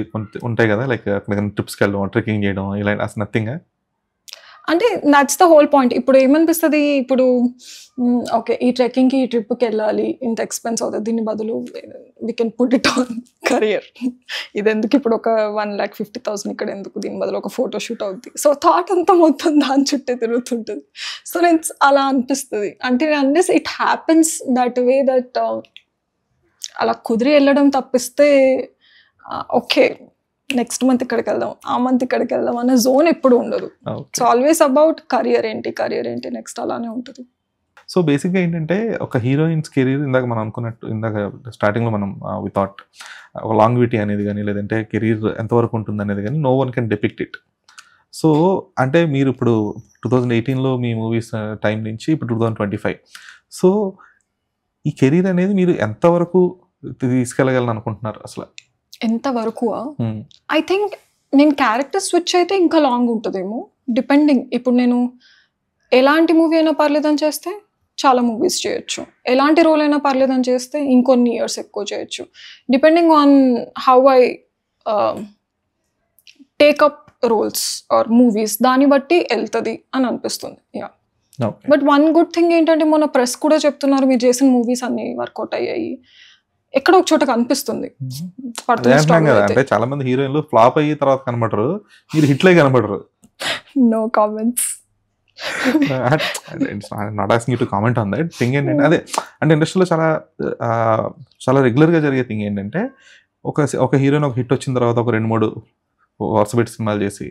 ఉంటాయి కదా, లైక్ ట్రిప్స్కి వెళ్ళడం, ట్రెక్కింగ్ చేయడం, ఇలా అసలు నథింగ్? అంటే దట్స్ ద హోల్ పాయింట్. ఇప్పుడు ఏమనిపిస్తుంది, ఇప్పుడు ఓకే ఈ ట్రెక్కింగ్కి ఈ ట్రిప్కి వెళ్ళాలి, ఇంత ఎక్స్పెన్స్ అవుతుంది, దీని బదులు we can put it on career. ఇది ఎందుకు ఇప్పుడు ఒక 1,50,000 ఇక్కడ ఎందుకు, దీని బదులు ఒక ఫోటోషూట్ అవుతుంది. సో థాట్ అంతా మొత్తం దాని చుట్టే తిరుగుతుంటుంది. సో నేను అలా అనిపిస్తుంది. అంటే unless it happens that way that అలా కుదిరి వెళ్ళడం తప్పిస్తే ఓకే నెక్స్ట్ మంత్ ఇక్కడికి వెళ్దాం, ఆ మంత్ ఇక్కడికి వెళ్దాం అన్న జోన్ ఎప్పుడు ఉండదు. సో ఆల్వేస్ అబౌట్ కరియర్ ఏంటి నెక్స్ట్ అలానే ఉంటుంది. సో బేసిక్గా ఏంటంటే ఒక హీరోయిన్స్ కెరీర్ ఇందాక మనం అనుకున్నట్టు, ఇందాక స్టార్టింగ్లో మనం వి థాట్ ఒక లాంగ్విటీ అనేది కానీ లేదంటే కెరీర్ ఎంతవరకు ఉంటుంది అనేది కానీ no one can depict it. So అంటే మీరు ఇప్పుడు 2018లో మీ మూవీస్ టైం నుంచి ఇప్పుడు 2025, సో ఈ కెరీర్ అనేది మీరు ఎంతవరకు తీసుకెళ్ళగలని అనుకుంటున్నారు? అసలు ఎంతవరకు ఐ థింక్ నేను క్యారెక్టర్ స్విచ్ అయితే ఇంకా లాంగ్ ఉంటుందేమో, డిపెండింగ్. ఇప్పుడు నేను ఎలాంటి మూవీ అయినా పర్లేదని చేస్తే చాలా మూవీస్ చేయొచ్చు, ఎలాంటి రోల్ అయినా పర్లేదని చేస్తే ఇంకొన్ని ఇయర్స్ ఎక్కువ చేయొచ్చు, depending on how I take up roles or movies, దాన్ని బట్టి వెళ్తుంది అని అనిపిస్తుంది. Yeah, but one good thing ఏంటంటే మొన్న ప్రెస్ కూడా చెప్తున్నారు మీరు చేసిన మూవీస్ అన్ని వర్కౌట్ అయ్యాయి, ఎక్కడ ఒక చోట కనిపిస్తుంది. అంటే చాలా మంది హీరోయిన్లు ఫ్లాప్ అయ్యి తర్వాత కనబడరు, మీరు హిట్లే కనబడరు. No comments. Not asking you to comment on that thing. ఏంటంటే అదే అంటే ఇండస్ట్రీలో చాలా రెగ్యులర్గా జరిగే థింగ్ ఏంటంటే ఒక హీరోయిన్ ఒక హిట్ వచ్చిన తర్వాత ఒక 2-3 వరుస పెట్టి సినిమాలు చేసి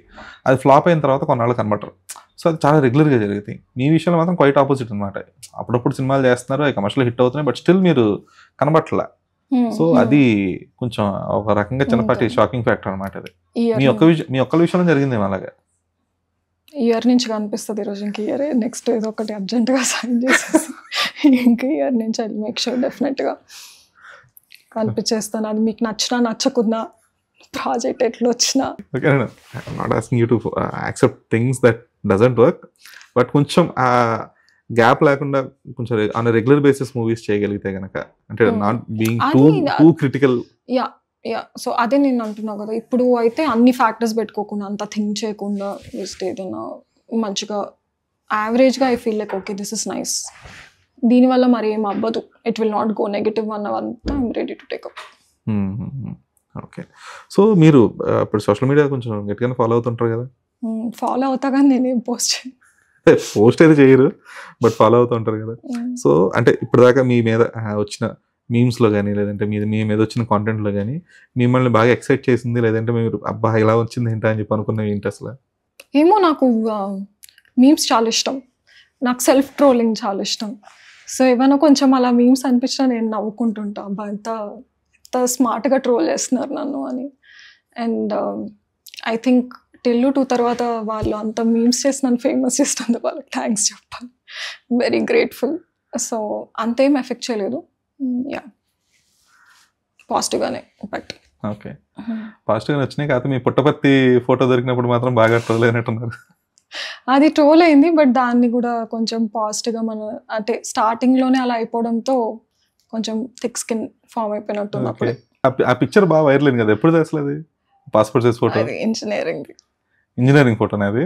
అది ఫ్లాప్ అయిన తర్వాత కొన్నాళ్ళు కనబడరు. సో అది చాలా రెగ్యులర్గా జరుగుతాయి. మీ విషయంలో మాత్రం క్వైట్ ఆపోజిట్ అనమాట. అప్పుడప్పుడు సినిమాలు చేస్తున్నారు, అవి కమర్షియల్ హిట్ అవుతున్నాయి, బట్ స్టిల్ మీరు కనబట్లా. సో అది కొంచెం ఒక రకంగా చిన్నపాటి షాకింగ్ ఫ్యాక్టర్ అనమాట. అది మీ ఒక్క విషయంలో జరిగింది అలాగా. ఇయర్ నుంచి కనిపిస్తుంది ఈరోజు. ఇంక ఇయర్ నెక్స్ట్ ఏదో ఒకటి అర్జెంట్గా సైన్ చేసేసి ఇంక ఇయర్ నుంచి ఐ మేక్ షూర్ డెఫినెట్గా కనిపించేస్తాను. అది మీకు నచ్చినా నచ్చకున్నా, ప్రాజెక్ట్ ఎట్లా వచ్చినా. Okay, I'm not asking you to accept things that doesn't work, but కొంచెం ఆ గ్యాప్ లేకుండా కొంచెం ఆన్ రెగ్యులర్ బేసిస్ మూవీస్ చేయగలిగితే కనుక, అంటే not being too critical. Yeah yeah so అదే నేను అంటున్నా కదా, ఇప్పుడు అయితే అన్ని ఫ్యాక్టర్స్ పెట్టుకోకుండా, అంత థింక్ చేయకుండా జస్ట్ ఏదైనా మంచిగా యావరేజ్గా I feel like okay this is nice, దీనివల్ల మరి ఏం అవ్వదు, it will not go negative అన్నవంతా I'm ready to take up. Okay, so మీరు ఇప్పుడు సోషల్ మీడియా కొంచెం గట్టిగానే ఫాలో అవుతుంటారు కదా? ఫాలో అవుతా కానీ నేనేం పోస్ట్ పోస్ట్ అయితే చేయరు, బట్ ఫాలో అవుతూ ఉంటారు కదా. సో అంటే ఇప్పటిదాకా మీ మీద వచ్చిన మీమ్స్లో కానీ, లేదంటే మీ మీద వచ్చిన కాంటెంట్లో కానీ మిమ్మల్ని బాగా ఎక్సైట్ చేసింది, లేదంటే మీరు అబ్బా ఇలా వచ్చింది ఏంటా అని చెప్పి అనుకున్నవి ఏంటి అసలు? ఏమో, నాకు మీమ్స్ చాలా ఇష్టం, నాకు సెల్ఫ్ ట్రోలింగ్ చాలా ఇష్టం. సో ఏమైనా కొంచెం అలా మీమ్స్ అనిపించినా నేను నవ్వుకుంటుంటా, అబ్బా ఎంత స్మార్ట్గా ట్రోల్ చేస్తున్నారు నన్ను అని. అండ్ ఐ థింక్ టిల్లు 2 తర్వాత వాళ్ళు అంత మీమ్స్ చేసి నన్ను ఫేమస్ చేస్తుంది, వాళ్ళకి థ్యాంక్స్ చెప్పాలి, వెరీ గ్రేట్ఫుల్. సో అంతేం ఎఫెక్ట్ చేయలేదు, యా పాజిటివ్గానే. బట్ ఓకే, పాజిటివ్గా వచ్చినాయి. కాకపోతే మీ పుట్టపర్తి ఫోటో దొరికినప్పుడు మాత్రం బాగా ట్రోల్ అయినట్టున్నారు. అది ట్రోల్ అయింది, బట్ దాన్ని కూడా కొంచెం పాజిటివ్గా అంటే స్టార్టింగ్లోనే అలా అయిపోవడంతో కొంచెం థిక్ స్కిన్ ఫామ్ అయిపోయినట్టుంది. అప్పుడు ఆ పిక్చర్ బాగా వైరల్ అయింది కదా, ఎప్పుడు అసలు అది? పాస్పోర్ట్ సైజ్ ఫోటో, ఇంజనీరింగ్ ఫోటోనే అది?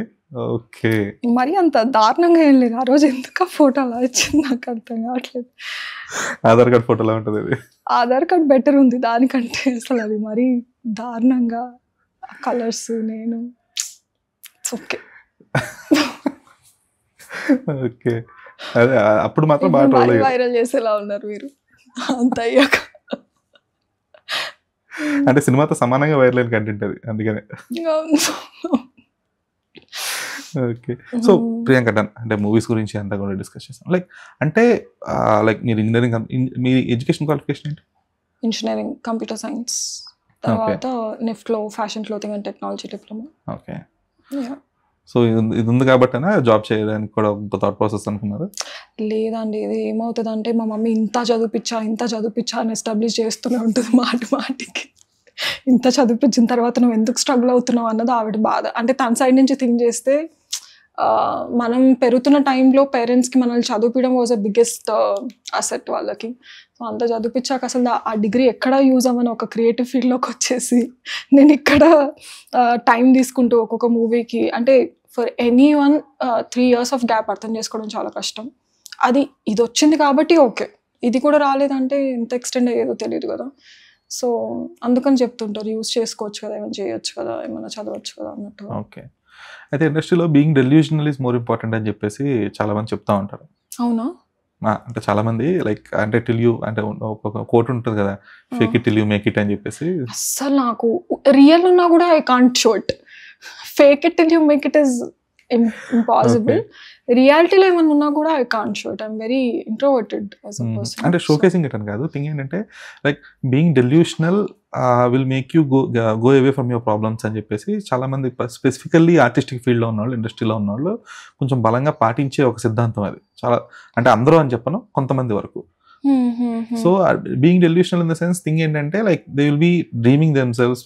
ఓకే, మరి అంత దారుణంగా ఏం లేదు ఆ రోజు. ఎందుకు ఆ ఫోటో అలా వచ్చింది నాకు అర్థం కావట్లేదు. ఆధార్ కార్డ్ ఫోటోలా ఉంటుంది అది. ఆధార్ కార్డ్ బెటర్ ఉంది దానికంటే, అసలు అది మరీ దారుణంగా కలర్స్. నేను ఓకే ఓకే, అదే అప్పుడు మాత్రం బాగా ట్రోల్ అయ్యారు. వైరల్ చేసేలా ఉన్నారు మీరు అంత అయ్యాక. అంటే సినిమాతో సమానంగా వైరల్ అయిన కంటెంట్ అది, అందుకనే. Okay, so Priyanka done. అంటే మూవీస్ గురించి అంతా కూడా డిస్కస్ చేస్తాం. లైక్ మీరు ఇంజనీరింగ్, మీ ఎడ్యుకేషన్ క్వాలిఫికేషన్ ఏంటి? ఇంజనీరింగ్ కంప్యూటర్ సైన్స్, తర్వాత నిఫ్ట్లో fashion clothing and technology diploma. Okay, so ఇది ఉంది కాబట్టి జాబ్ చేయడానికి కూడా ఒక థాట్ ప్రాసెస్ అనుకున్నారు? లేదండి, ఇది ఏమవుతుంది అంటే మా మమ్మీ ఇంత చదివిపించా అని ఎస్టాబ్లిష్ చేస్తూనే ఉంటుంది మాటికి. ఇంత చదివిపించిన తర్వాత నువ్వు ఎందుకు స్ట్రగుల్ అవుతున్నావు అన్నది ఆవిడ బాధ. అంటే తన సైడ్ నుంచి థింక్ చేస్తే మనం పెరుగుతున్న టైంలో పేరెంట్స్కి మనల్ని చదివించడం వాజ్ అ బిగ్గెస్ట్ అసెట్ వాళ్ళకి. సో అంత చదివించాక అసలు ఆ డిగ్రీ ఎక్కడ యూజ్ అవ్వని ఒక క్రియేటివ్ ఫీల్డ్లోకి వచ్చేసి నేను ఇక్కడ టైం తీసుకుంటూ ఒక్కొక్క మూవీకి, అంటే for any one 3 years of gap అర్థం చేసుకోవడం చాలా కష్టం. ఇది వచ్చింది కాబట్టి ఓకే, ఇది కూడా రాలేదంటే ఎంత ఎక్స్టెండ్ అయ్యేదో తెలియదు కదా. సో అందుకని చెప్తుంటారు యూజ్ చేసుకోవచ్చు కదా, ఏమైనా చేయొచ్చు కదా, ఏమైనా చదవచ్చు కదా అన్నట్టు. ఓకే, అయితే ఇండస్ట్రీలో being delusional is more important అని చెప్పేసి చాలా మంది చెప్తా ఉంటారు. అవునా? అంటే చాలా మంది లైక్ అంటే టిల్ యూ, అంటే ఒక కోట్ ఉంటుంది కదా, fake it till you make it అని చెప్పేసి. అస్సలు నాకు రియల్ ఉన్నా కూడా I can't show it. Fake it till you make it is impossible. రియాలిటీలో ఏమన్నా ఉన్నా కూడా I can't show it. I'm very introverted as a person. అంటే షోకేసింగ్ ఇట్ అని కాదు, థింగ్ ఏంటంటే like being delusional will make you go away from your problems అని చెప్పేసి చాలా మంది స్పెసిఫికల్లీ ఆర్టిస్టిక్ ఫీల్డ్లో ఉన్నవాళ్ళు, ఇండస్ట్రీలో ఉన్నవాళ్ళు కొంచెం బలంగా పాటించే ఒక సిద్ధాంతం అది. చాలా అంటే అందరూ అని చెప్పను, కొంతమంది వరకు. So being delusional in the sense thing ఏంటంటే like they will be dreaming themselves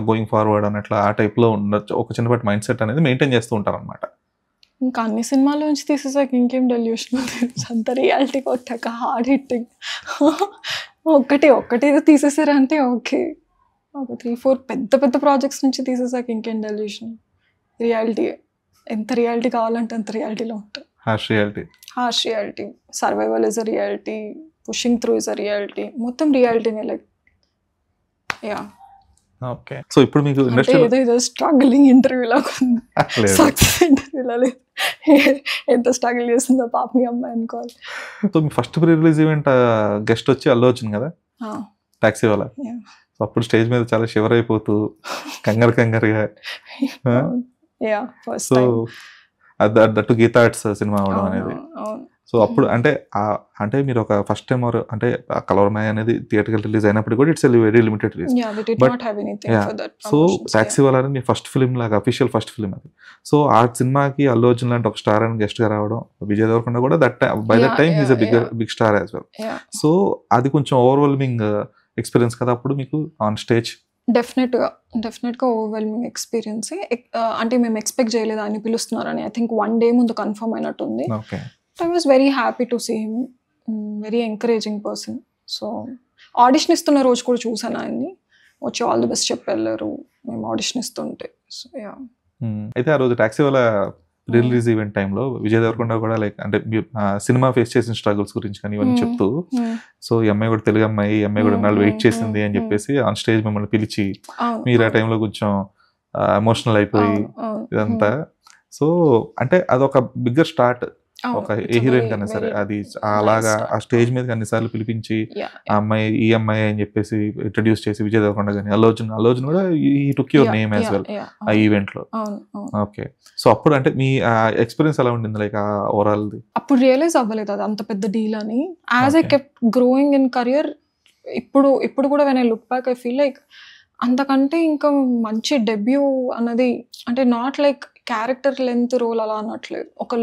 going forward అన్నట్లు ఆ టైప్లో ఉండొచ్చు. ఒక చిన్నపాటి మైండ్ సెట్ అనేది మెయింటైన్ చేస్తూ ఉంటారు అనమాట. ఇంకా అన్ని సినిమాల నుంచి తీసేసాక ఇంకేం డెల్యూషన్, అంత రియాలిటీ కొట్టాక హార్డ్ హిట్టింగ్ ఒక్కటి తీసేసారంటే ఓకే. ఒక 3-4 పెద్ద ప్రాజెక్ట్స్ నుంచి తీసేసాక ఇంకేం డెల్యూషన్. రియాలిటీ, ఎంత రియాలిటీ కావాలంటే అంత రియాలిటీలో ఉంటుంది. Harsh reality, survival is a reality, pushing through is a reality, మొత్తం రియాలిటీనే. Like yeah. ఓకే, సో ఇప్పుడు మీకు ఇండస్ట్రీలో ఏదో స్ట్రగ్లింగ్ ఇంటర్వ్యూ లాగా ఉంది, సక్సెస్ ఇంటర్వ్యూలో లేదు. ఎంత స్ట్రగుల్ చేస్తుందో పాప మీ అమ్మాయి అనుకోవాలి. సో మీ first pre release event guest వచ్చి అల్లు అర్జున్ కదా, టాక్సీ వాళ్ళ. సో అప్పుడు స్టేజ్ మీద చాలా షివర్ అయిపోతూ కంగారుగా yeah first so time. That Geetha Arts cinema అవడం అనేది. అవును. సో అప్పుడు అంటే మీరు ఒక ఫస్ట్ టైం అంటే కలవరమాయ అనేది థియేటర్కి రిలీజ్ అయినప్పుడు కూడా it's very limited release. Yeah, we did But- not have anything yeah. for that so promotions, taxi వాళ్ళ మీ ఫస్ట్ ఫిల్మ్ లాగా అఫీషియల్ ఫస్ట్ ఫిల్మ్ అది. సో ఆ సినిమాకి అల్లు అర్జున్ లాంటి ఒక స్టార్ అని గెస్ట్ గా రావడం, విజయ్ దేవరకొండ కూడా by that time he's big star as well. Yeah. So అది కొంచెం ఓవర్వెల్మింగ్ ఎక్స్పీరియన్స్ కదా అప్పుడు మీకు ఆన్ స్టేజ్. డెఫినెట్గా ఓవర్వెల్మింగ్ ఎక్స్పీరియన్స్. అంటే మేము ఎక్స్పెక్ట్ చేయలేదు ఆయన పిలుస్తున్నారని. ఐ థింక్ 1 day ముందు కన్ఫర్మ్ అయినట్టుంది. Okay. I was very happy to see him. Very encouraging person. So audition ఇస్తున్న రోజు కూడా చూసాను ఆయన్ని. వచ్చి ఆల్ ది బెస్ట్ చెప్పి వెళ్ళారు మేము ఆడిషన్ ఇస్తుంటే. So yeah. అయితే ఆ రోజు టాక్సీ వాళ్ళ రిలీజ్ ఈవెంట్ టైంలో విజయ్ దేవరకొండ కూడా లైక్ అంటే మీరు సినిమా ఫేస్ చేసిన స్ట్రగుల్స్ గురించి కానీ ఇవన్నీ చెప్తూ, సో ఈ అమ్మాయి కూడా తెలుగు అమ్మాయి, ఈ అమ్మాయి కూడా నాళ్ళు వెయిట్ చేసింది అని చెప్పేసి ఆన్ స్టేజ్ మిమ్మల్ని పిలిచి మీరు ఆ టైంలో కొంచెం ఎమోషనల్ అయిపోయి ఇదంతా. సో అంటే అదొక బిగ్గర్ స్టార్ట్ ఒక ఏ హీరోయిన్ కన్నా సరే. అది అలాగా ఆ స్టేజ్ మీద అన్నిసార్లు పిలిపించి ఆ అమ్మాయి ఈ అమ్మాయి అని చెప్పేసి ఇంట్రడ్యూస్ చేసి విజయ్ దేవరకొండ కానీ అల్లు అర్జున్ కూడా ఈ took your name as well ఆ ఈవెంట్ లో. ఓకే. సో అప్పుడు అంటే మీ ఎక్స్పీరియన్స్ ఎలా ఉండింది లైక్ ఆ ఓవరాల్? అప్పుడు రియలైజ్ అవ్వలేదు అది అంత పెద్ద డీల్ అని. As I Okay. Kept growing in career ఇప్పుడు కూడా when I look back I feel like అంతకంటే ఇంకా మంచి డెబ్యూ అన్నది అంటే not like character length role అలా అనట్లేదు. ఒక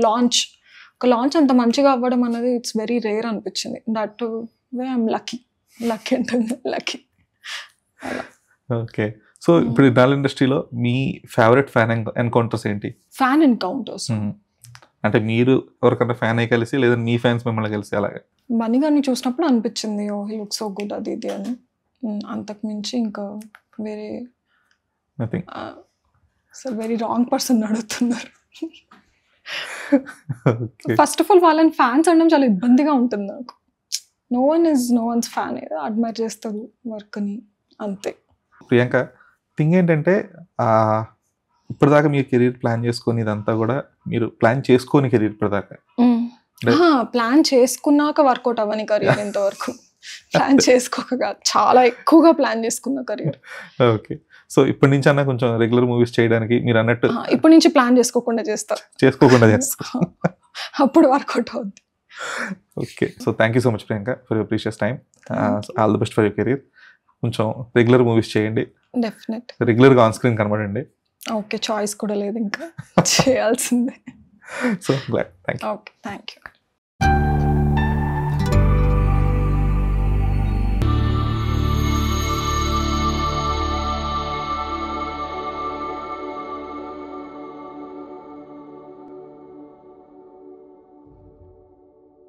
లాంచ్ అంత మంచిగా అవ్వడం అనేది ఇట్స్ వెరీ రేర్ అనిపించింది. దట్ వే ఐఎమ్ లక్కీ ఉంటుంది లక్కీ. ఓకే. సో ఇప్పుడు నాల్ ఇండస్ట్రీలో మీ ఫేవరెట్ ఫ్యాన్ ఎన్కౌంటర్స్ ఏంటి? ఫ్యాన్ ఎన్కౌంటర్స్ అంటే మీరు ఎవరికన్నా ఫ్యాన్ అయ్యి కలిసి లేదా మీ ఫ్యాన్స్ మిమ్మల్ని కలిసి అలాగే? బన్నీ గారిని చూసినప్పుడు అనిపించింది oh he look so good అది ఇది అని. అంతకు మించి ఇంకా వేరే నథింగ్. అసలు వెరీ రాంగ్ పర్సన్ అడుగుతున్నారు. ఓకే. ఫస్ట్ ఆఫ్ ఆల్ వాళ్ళని ఫ్యాన్స్ అనడం చాలా ఇబ్బందిగా ఉంటుంది నాకు. నో వన్స్ ఫ్యాన్ అడ్మైర్ చేస్తారు వర్క్ని అంతే. ప్రియాంక థింగ్ ఏంటంటే ఇప్పటిదాకా మీరు కెరీర్ ప్లాన్ చేసుకొని ఇదంతా కూడా మీరు ప్లాన్ చేసుకోని కెరీర్ ఇప్పటిదాకా ప్లాన్ చేసుకున్నాక వర్కౌట్ అవ్వని కెరీర్ ఇంతవరకు. ప్లాన్ చేసుకోక కాదు, చాలా ఎక్కువగా ప్లాన్ చేసుకున్న కెరీర్. ఓకే. సో ఇప్పటి నుంచి అన్న కొంచెం రెగ్యులర్ మూవీస్ చేయడానికి మీరు అన్నట్టు ఇప్పటి నుంచి ప్లాన్ చేసుకోకుండా చేస్తారు. అప్పుడు వర్కౌట్ అవుద్ది. Okay. So thank you so much Priyanka for your precious time. All the best for your career. కొంచెం రెగ్యులర్ మూవీస్ చేయండి, డెఫినెట్ రెగ్యులర్గా ఆన్ స్క్రీన్ కనబడండి. ఓకే. చాయిస్ కూడా లేదు ఇంకా, చేయాల్సిందే. So glad. Thank you. Okay, thank you.